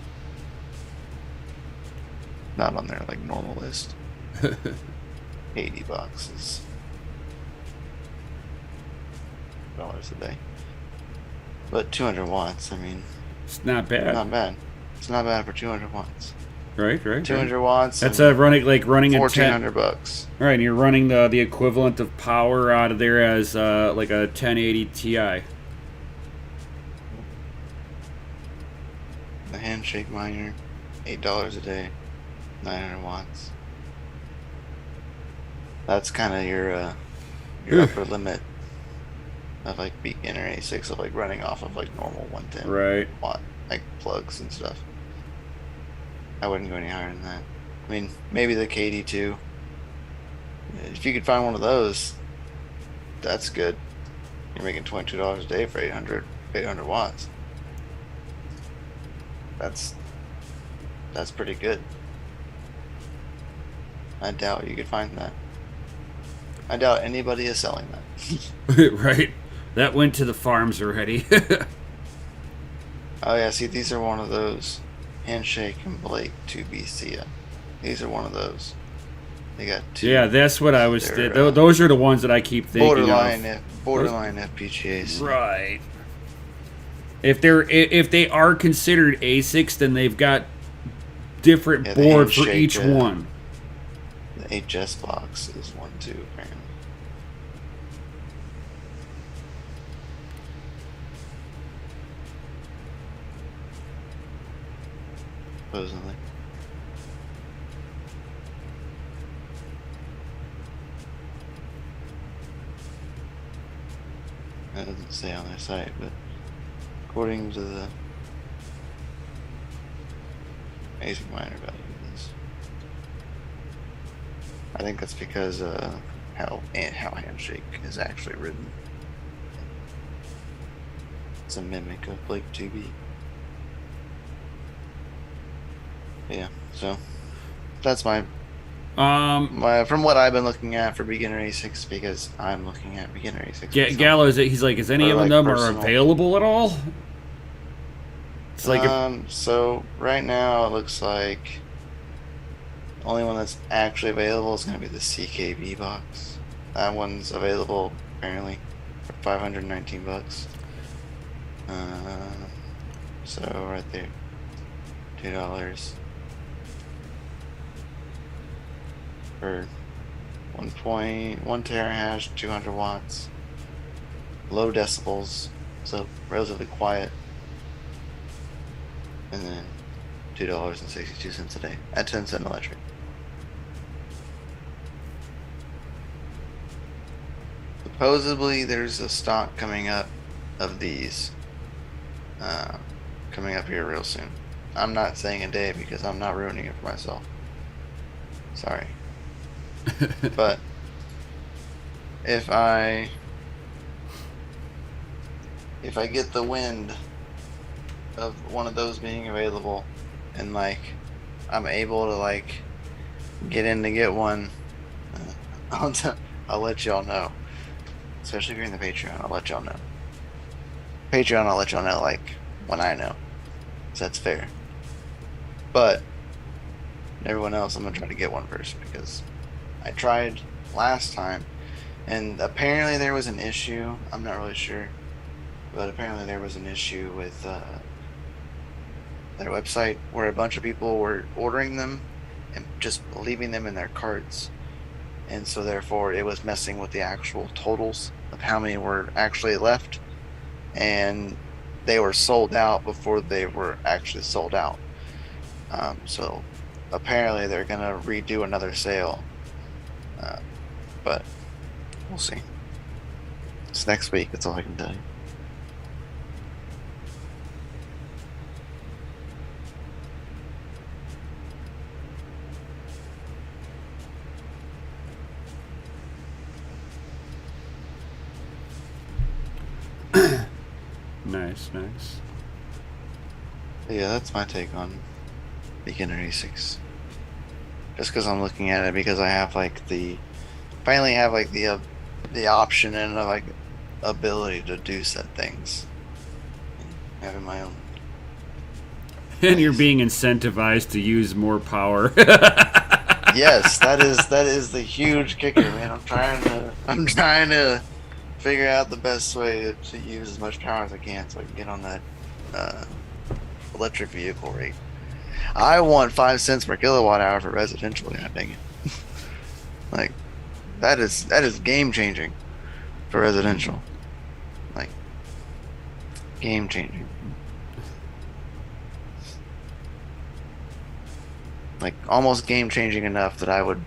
Not on their like normal list. 80 boxes. $1 a day. But 200 watts, I mean. It's not bad. Not bad. It's not bad for 200 watts. Right. 200 watts. That's running $1,400. Right, and you're running the equivalent of power out of there as like a 1080 Ti. The handshake miner, $8 a day, 900 watts. That's kind of your upper limit of like beginner A6 of like running off of like normal 110 watt like plugs and stuff. I wouldn't go any higher than that. I mean, maybe the KD2. If you could find one of those, that's good. You're making $22 a day for 800 watts. That's pretty good. I doubt you could find that. I doubt anybody is selling that. Right. That went to the farms already. Oh yeah, see, these are one of those. Handshake and Blake 2BC. These are one of those. They got 2. Yeah, that's what I was. Those are the ones that I keep thinking borderline FPGAs. Right. If they are considered ASICs, then they've got different board for each one. The HS box is one too, apparently. Supposedly. That doesn't say on their site, but according to the ASIC miner value of this, I think that's because how Handshake is actually written. It's a mimic of Blake 2B. Yeah, so that's my from what I've been looking at for beginner A6, because I'm looking at beginner A6. Gallo, he's like, is any of them are available at all? It's like so right now it looks like the only one that's actually available is going to be the CKB box. That one's available apparently for $519. So right there, $2 for 1.1 terahash, 200 watts, low decibels, so relatively quiet, and then $2.62 a day at 10-cent electric. Supposedly there's a stock coming up of these coming up here real soon. I'm not saying a day because I'm not ruining it for myself. Sorry. But if I get the wind of one of those being available, and like I'm able to like get in to get one, I'll let y'all know. Especially if you're in the Patreon, I'll let y'all know. Patreon, I'll let y'all know like when I know, so that's fair. But everyone else, I'm gonna try to get one first, because I tried last time, and apparently there was an issue. I'm not really sure, but apparently there was an issue with their website where a bunch of people were ordering them and just leaving them in their carts, and so therefore it was messing with the actual totals of how many were actually left, and they were sold out before they were actually sold out. So apparently they're gonna redo another sale, but we'll see. It's next week, that's all I can tell you. Nice. Yeah, that's my take on beginner A6. Just because I'm looking at it, because I have like finally have like the option and like ability to do said things, having my own. And you're being incentivized to use more power. Yes, that is the huge kicker, man. I'm trying to figure out the best way to use as much power as I can, so I can get on that electric vehicle rate. I want 5 cents per kilowatt hour for residential. God dang it! Like that is game changing for residential. Like game changing. Like almost game changing enough that I would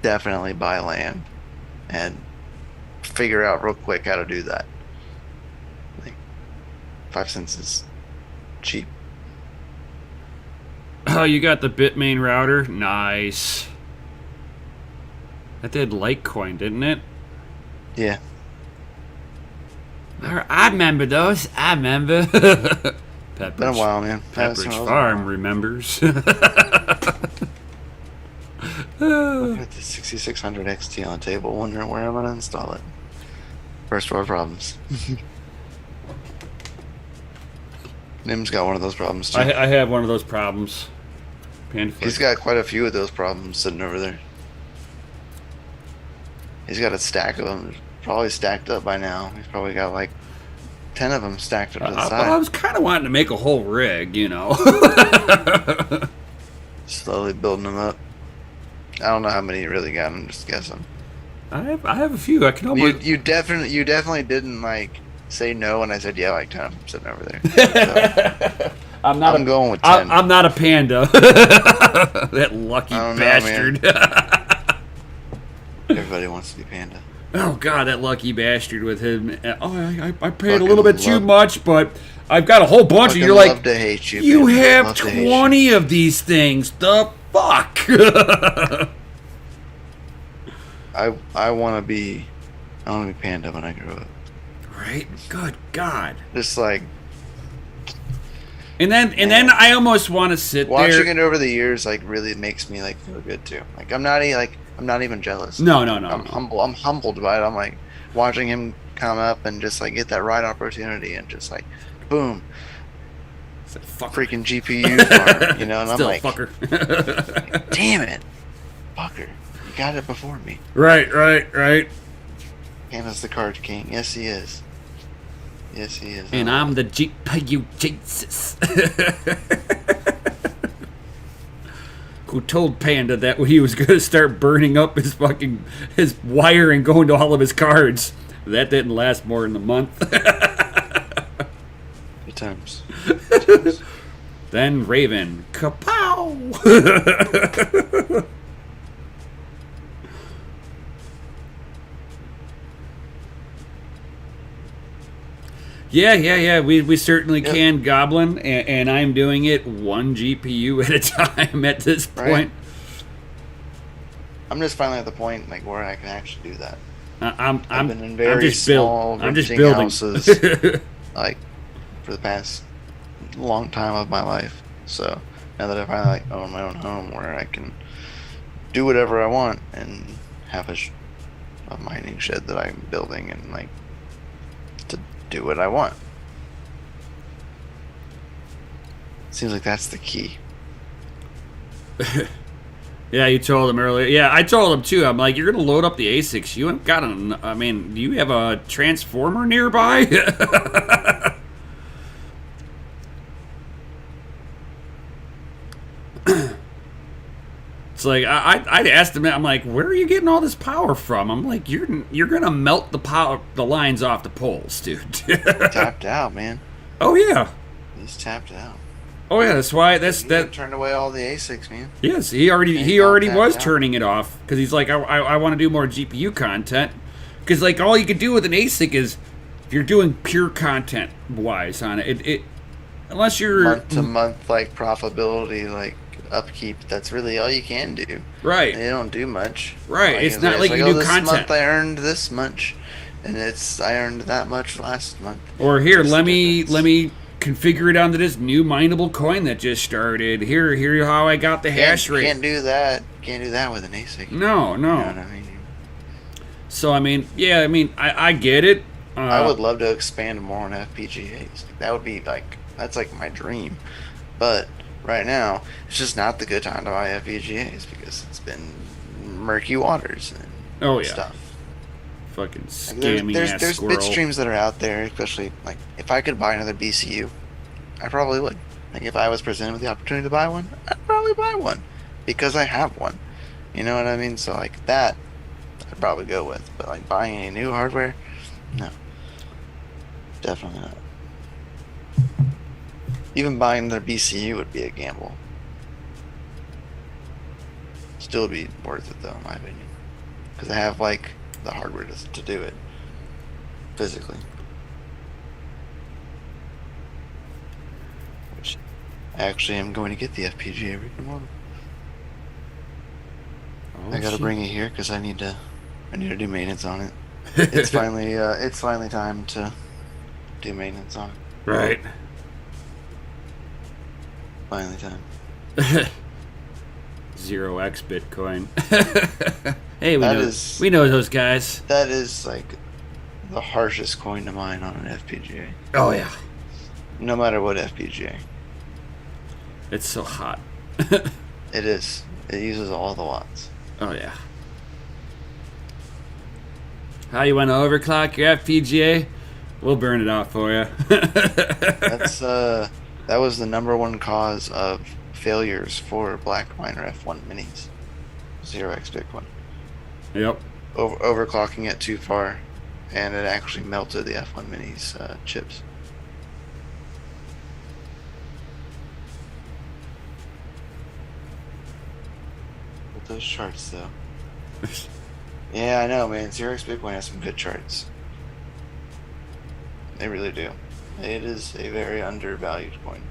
definitely buy land and figure out real quick how to do that. Like 5 cents is cheap. Oh, you got the Bitmain router? Nice. That did Litecoin, didn't it? Yeah. I remember those. I remember. Been a while, man. Pepperidge Farm remembers. Looking at the 6600 XT on the table, wondering where I'm going to install it. First world problems. Nim's got one of those problems too. I have one of those problems. He's got quite a few of those problems sitting over there. He's got a stack of them, probably stacked up by now. He's probably got like 10 of them stacked up to the side. Well, I was kind of wanting to make a whole rig, you know. Slowly building them up. I don't know how many you really got. I'm just guessing. I have a few. I can almost. You definitely didn't like say no when I said yeah, like 10 of them sitting over there. So. I'm going with 10. I'm not a panda. That lucky bastard. Everybody wants to be panda. Oh God, that lucky bastard with him. Oh, I paid a little bit too much, but I've got a whole bunch. And you're like, to hate you. You have 20 of these things. The fuck. I want to be panda when I grow up. Right? Good God. Just like And then I almost want to sit Watching there. it over the years like really makes me like feel good too. Like I'm not even jealous. No. I'm humble. I'm humbled by it. I'm like watching him come up and just like get that right opportunity and just like boom, freaking GPU farm, you know. And Still, I'm like, fucker. damn it, fucker, you got it before me. Right. Hannah's the card king. Yes, he is. Yes, he is. And I'm the GPU Jesus. Who told Panda that he was going to start burning up his wire and going to all of his cards. That didn't last more than a month. Good times. Then Raven. Kapow! Yeah. We certainly can, Goblin, and I'm doing it one GPU at a time at this point. Right. I'm just finally at the point like where I can actually do that. I've been in very small houses like for the past long time of my life. So now that I finally like own my own home where I can do whatever I want and have a mining shed that I'm building and like to do what I want. Seems like that's the key. Yeah, you told him earlier. Yeah, I told him too. I'm like, you're gonna load up the ASICs. You ain't got I mean, do you have a transformer nearby? It's like I'd asked him. I'm like, where are you getting all this power from? I'm like, you're gonna melt the lines off the poles, dude. Tapped out, man. Oh yeah. He's tapped out. Oh yeah, that's why That turned away all the ASICs, man. Yes, he already was turning it off because he's like, I want to do more GPU content because like all you could do with an ASIC is if you're doing pure content wise on it unless you're month to month like profitability like upkeep. That's really all you can do. Right. They don't do much. Right. Like, it's not like you do this content. month I earned this much, and I earned that much last month. Or here, let me configure it onto this new mineable coin that just started. Here how I got the hash rate. Can't do that. Can't do that with an ASIC. No. You know what I mean? So I mean, yeah, I get it. I would love to expand more on FPGAs. That would be like that's like my dream, but right now it's just not the good time to buy FPGAs because it's been murky waters and stuff. Fucking scammy ass there's squirrel. bit streams that are out there, especially like if I could buy another BCU, I probably would. Like if I was presented with the opportunity to buy one, I'd probably buy one because I have one. You know what I mean? So like that, I'd probably go with. But like buying any new hardware, no, definitely not. Even buying another BCU would be a gamble. Still be worth it though, in my opinion, because I have like the hardware to do it physically. Which actually I'm going to get the FPGA every tomorrow. I gotta bring it here because I need to do maintenance on it. It's finally time to do maintenance on it. Right. Finally time. 0x Bitcoin. Hey, we know those guys. That is like the harshest coin to mine on an FPGA. Oh yeah. No matter what FPGA. It's so hot. It is. It uses all the watts. Oh yeah. How you want to overclock your FPGA? We'll burn it off for you. That was the #1 cause of failures for BlackMiner F1 minis. 0x Bitcoin. Yep. Overclocking it too far, and it actually melted the F1 minis chips. With those charts, though. Yeah, I know, man. 0x Bitcoin has some good charts. They really do. It is a very undervalued coin.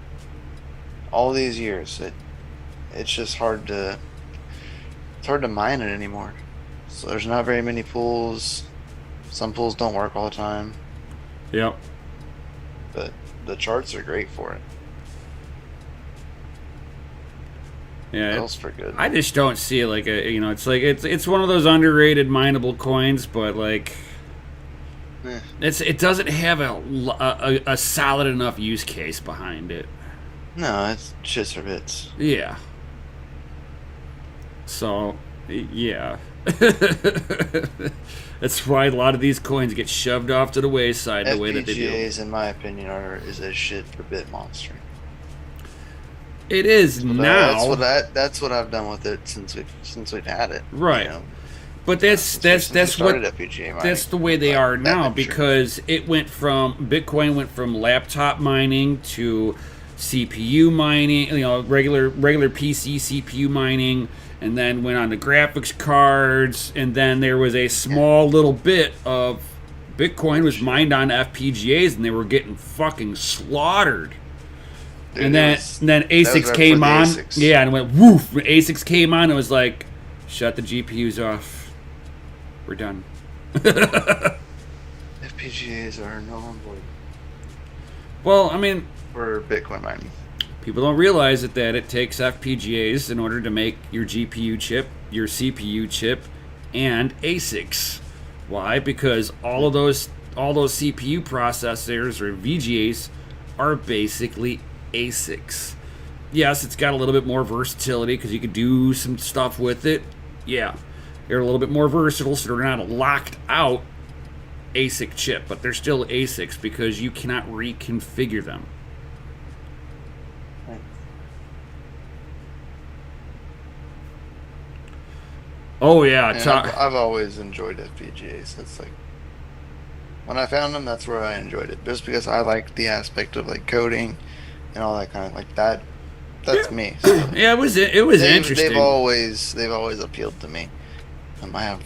All these years, it's just hard to mine it anymore. So there's not very many pools. Some pools don't work all the time. Yep. But the charts are great for it. Yeah, Sells for good. I just don't see it like a, it's like it's one of those underrated mineable coins, but like it doesn't have a solid enough use case behind it. No, it's shits for bits. Yeah. So, yeah. That's why a lot of these coins get shoved off to the wayside the way that they do. FPGAs, in my opinion, is a shit for bit monster. It is now. That's what I've done with it since we've had it. Right. But that's what FPGA that's the way they are now, because Bitcoin went from laptop mining to CPU mining, regular PC CPU mining, and then went on to graphics cards, and then there was a small little bit of Bitcoin was mined on FPGAs, and they were getting fucking slaughtered. Dude, and then ASICs came on. ASICs. Yeah, and it went woof. When ASICs came on, it was like, shut the GPUs off. We're done. FPGAs are null and void. Well, I mean, for Bitcoin mining. People don't realize that it takes FPGAs in order to make your GPU chip, your CPU chip, and ASICs. Why? Because all those CPU processors or VGAs are basically ASICs. Yes, it's got a little bit more versatility because you can do some stuff with it. Yeah, they're a little bit more versatile, so they're not a locked out ASIC chip, but they're still ASICs because you cannot reconfigure them. Oh yeah, I've always enjoyed FPGAs. It's like when I found them, that's where I enjoyed it, just because I like the aspect of like coding and all that kind of like that. That's me. So yeah, it was interesting. They've always appealed to me. I have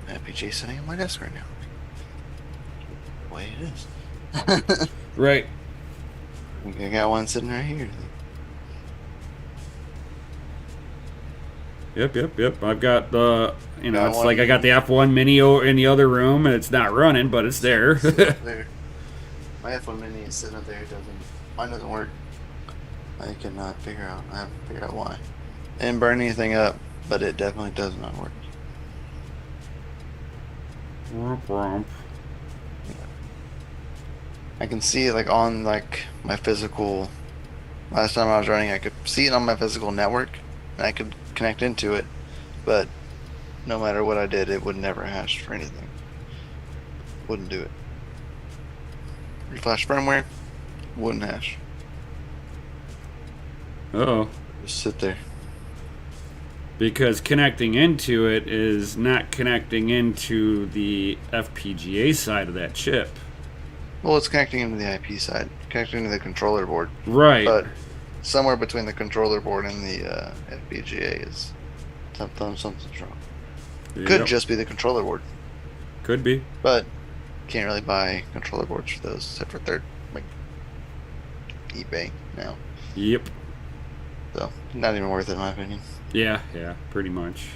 an FPGA sitting on my desk right now. The way it is. Right. I got one sitting right here. Yep. I've got the, it's like I got the F1 Mini in the other room, and it's not running, but it's there. There. My F1 Mini is sitting up there. Mine doesn't work. I cannot figure out. I haven't figured out why. It didn't burn anything up, but it definitely does not work. I can see it like on like my physical. Last time I was running, I could see it on my physical network, and I could connect into it, but no matter what I did, it would never hash for anything. Wouldn't do it. Reflash firmware, wouldn't hash. Uh-oh. Just sit there. Because connecting into it is not connecting into the FPGA side of that chip. Well, it's connecting into the IP side, connecting to the controller board. Right. But somewhere between the controller board and the FPGA is something's wrong. Could just be the controller board. Could be. But can't really buy controller boards for those except for like eBay now. Yep. So not even worth it in my opinion. Yeah, pretty much.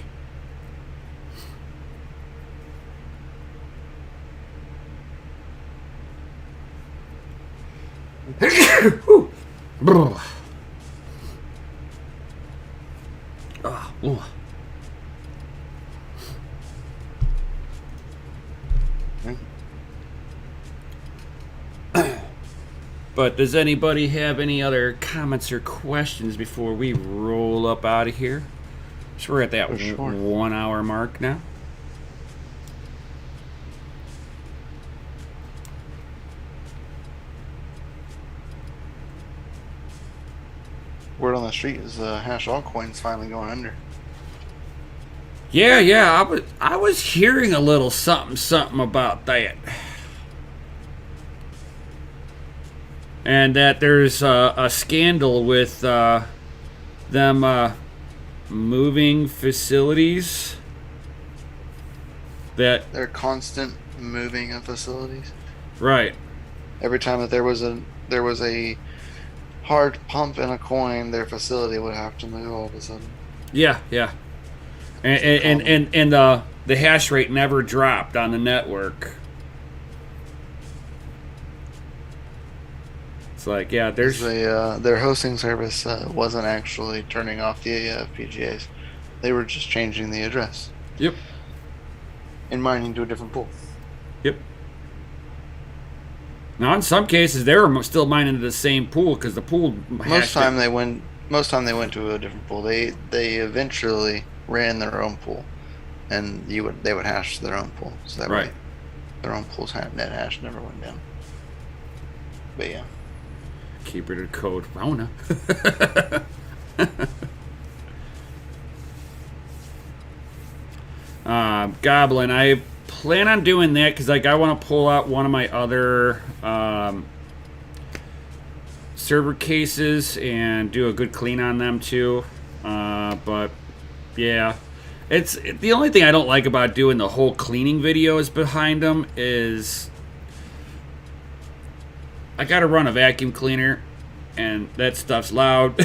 But does anybody have any other comments or questions before we roll up out of here? So we're at that 1 hour mark now. Word on the street is hash altcoins finally going under. Yeah. I was hearing a little something about that. And that there's a scandal with them moving facilities. That they're constant moving of facilities. Right. Every time that there was a hard pump in a coin, their facility would have to move all of a sudden. Yeah. And the hash rate never dropped on the network. It's like, yeah, there's their hosting service wasn't actually turning off the PGAs. They were just changing the address. Yep. And mining to a different pool. Yep. Now, in some cases, they were still mining to the same pool because the pool. Most time they went to a different pool. They eventually ran their own pool, and they would hash their own pool. So that way, their own pool's net hash never went down. But yeah. Keep it in code. Rona. Goblin, I plan on doing that because like I want to pull out one of my other server cases and do a good clean on them too. But yeah, it's the only thing I don't like about doing the whole cleaning videos behind them is I got to run a vacuum cleaner and that stuff's loud.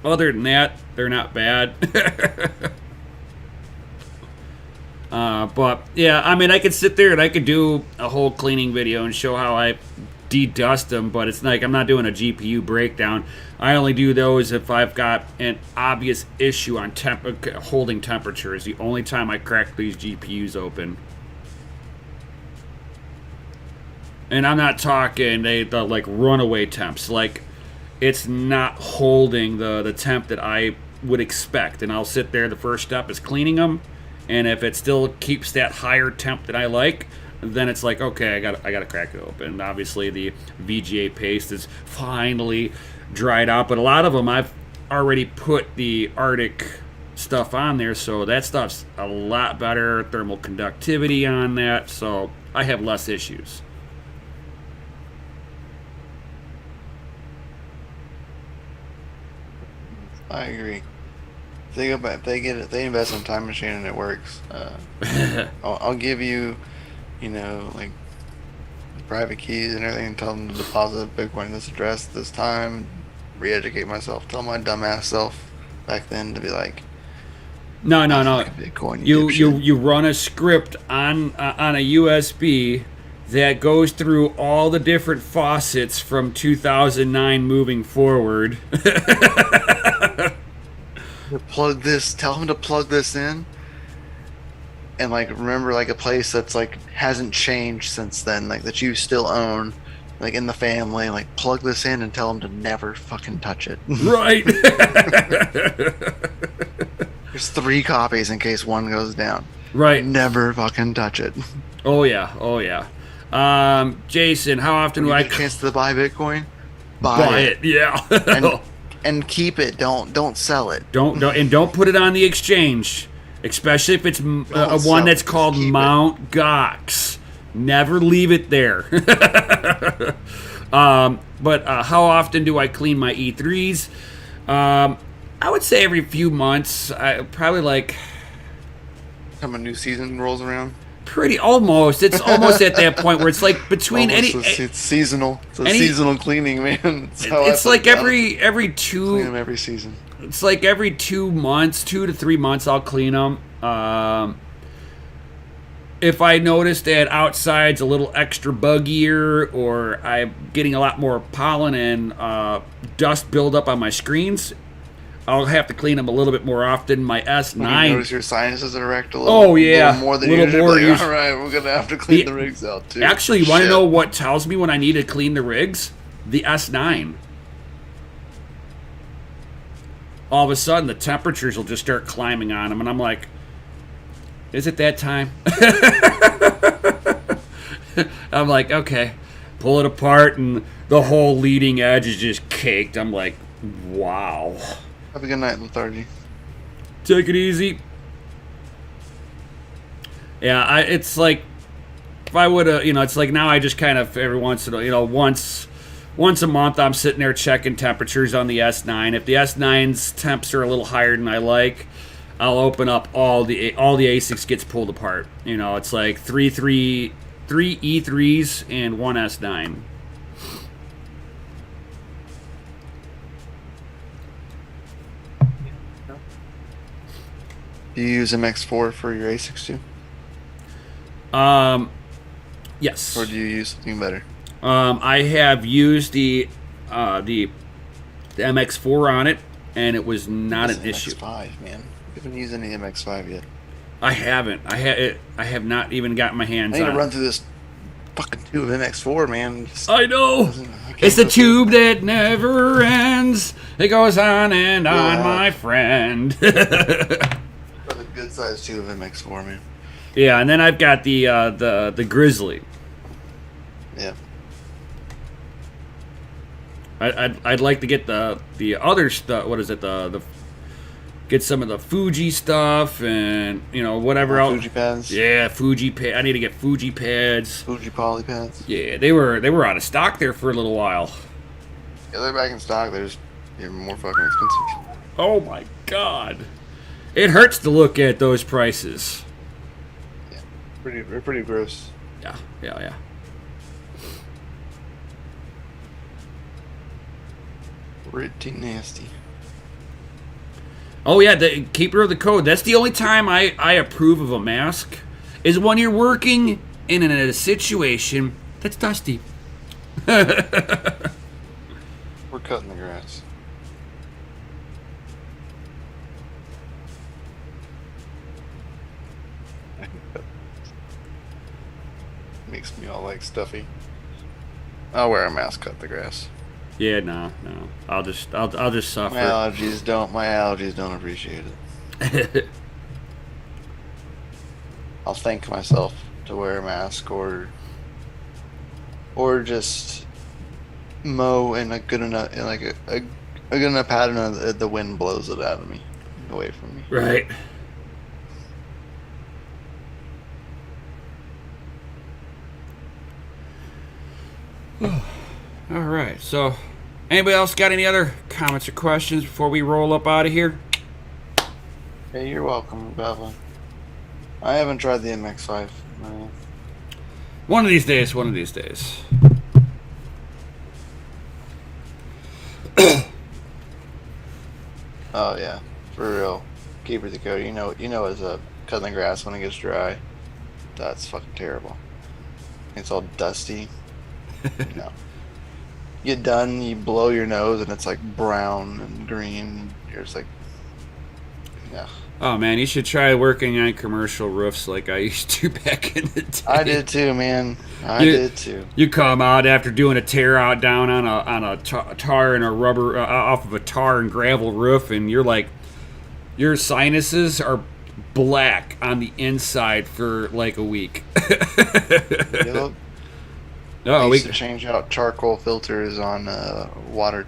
Other than that, they're not bad. But yeah, I mean, I could sit there and I could do a whole cleaning video and show how I de-dust them, but it's like I'm not doing a GPU breakdown. I only do those if I've got an obvious issue on holding temperature. Is the only time I crack these GPUs open. And I'm not talking the like runaway temps. Like it's not holding the temp that I would expect. And I'll sit there. The first step is cleaning them. And if it still keeps that higher temp that I like, then it's like, okay, I gotta crack it open. And obviously the VGA paste is finally dried out, but a lot of them I've already put the Arctic stuff on there, so that stuff's a lot better thermal conductivity on that, so I have less issues. I agree. They go back. They invest in Time Machine and it works. I'll give you, like private keys and everything. And tell them to deposit Bitcoin in this address this time. Re-educate myself. Tell my dumbass self back then to be like, no. Bitcoin. You run a script on a USB that goes through all the different faucets from 2009 moving forward. Tell him to plug this in, and like remember like a place that's like hasn't changed since then, like that you still own, like in the family. Like plug this in and tell him to never fucking touch it. Right. There's 3 copies in case one goes down. Right. Never fucking touch it. Oh yeah. Jason, how often do I get a chance to buy Bitcoin? Buy it. Yeah. And keep it. Don't sell it. Don't put it on the exchange, especially if it's one that's called Mount Gox. Never leave it there. But how often do I clean my E3s? I would say every few months. Probably like. Time a new season rolls around. Pretty almost. It's almost at that point where it's like between it's seasonal. It's a seasonal cleaning, man. It's like every 2. Clean them every season. It's like every 2 months, 2 to 3 months, I'll clean them. If I notice that outside's a little extra buggier, or I'm getting a lot more pollen and dust buildup on my screens, I'll have to clean them a little bit more often. My S9. You notice your sinuses are erect a little. Oh yeah, little more than usual. Like, all right, we're gonna have to clean the rigs out too. Actually, you want to know what tells me when I need to clean the rigs? The S9. All of a sudden, the temperatures will just start climbing on them, and I'm like, "Is it that time?" I'm like, "Okay." Pull it apart, and the whole leading edge is just caked. I'm like, "Wow." Have a good night, lethargy. Take it easy. Yeah, it's like if I would have, it's like now I just kind of every once in a, once a month I'm sitting there checking temperatures on the S9. If the S9's temps are a little higher than I like, I'll open up all the ASICs gets pulled apart. It's like three E3s and 1 S9. Do you use MX4 for your ASICs too? Yes. Or do you use something better? I have used the MX4 on it, and it was not an issue. MX5, man. You haven't used any MX5 yet. I haven't. I have not even gotten my hands I need on to it. run through this fucking tube of MX4, man. Just I know. can't It's the go through tube that never ends. It goes on and on, Yeah. my friend. a good sized tube of MX4, man. Yeah, and then I've got the Grizzly. Yeah. I'd like to get the other stuff. What is it? The get some of the Fuji stuff and whatever else. Fuji pads. Yeah, Fuji pad. I need to get Fuji pads. Fuji poly pads. Yeah, they were out of stock there for a little while. Yeah, they're back in stock. They're just even more fucking expensive. Oh my god, it hurts to look at those prices. Yeah, they're pretty gross. Yeah. Pretty nasty. Oh yeah, the keeper of the code. That's the only time I approve of a mask is when you're working in a situation that's dusty. We're cutting the grass. Makes me all like stuffy. I'll wear a mask, cut the grass. Yeah, no. I'll just suffer. My allergies don't appreciate it. I'll thank myself to wear a mask or just mow in a good enough a good enough pattern that the wind blows it out of me, away from me. Right. All right. So, anybody else got any other comments or questions before we roll up out of here? Hey, you're welcome, Bevan. I haven't tried the MX5. No. One of these days. Oh yeah, for real. Keeper the code. You know, as a cutting the grass when it gets dry. That's fucking terrible. It's all dusty. No. You get done, you blow your nose, and it's like brown and green. You're just like, yeah. Oh man, you should try working on commercial roofs like I used to back in the day. I did too, man. I did too. You come out after doing a tear out down on a tar and a rubber off of a tar and gravel roof, and you're like, your sinuses are black on the inside for like a week. Yep. Oh, I we used to change out charcoal filters on water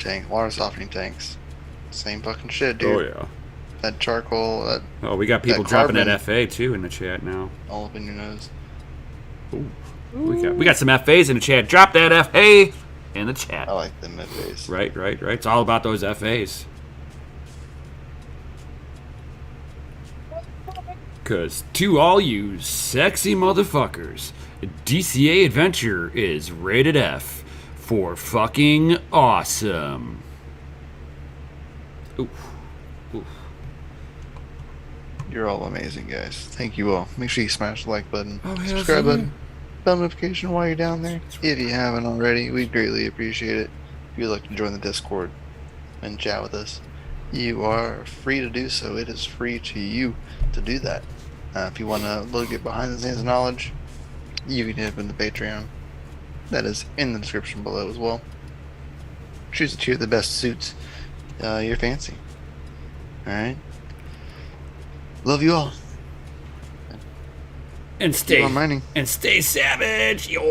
softening tanks. Same fucking shit, dude. Oh yeah. That charcoal, We got people that dropping carbon- that FA too in the chat now. all up in your nose. Ooh. We got some FAs in the chat. Drop that FA in the chat. I like them FAs. Right. It's all about those FAs. Cause to all you sexy motherfuckers, DCA Adventure is rated F for fucking awesome. Oof. You're all amazing, guys. Thank you all. Make sure you smash the like button, Oh, hell subscribe yeah. button, bell notification while you're down there. If you haven't already, we'd greatly appreciate it. If you'd like to join the Discord and chat with us, you are free to do so. It is free to you to do that. If you want to look at behind the scenes knowledge, you can hit up in the Patreon. That is in the description below as well. Choose a tier of the best suits your fancy. Alright? Love you all. And Keep on mining. stay savage, yo.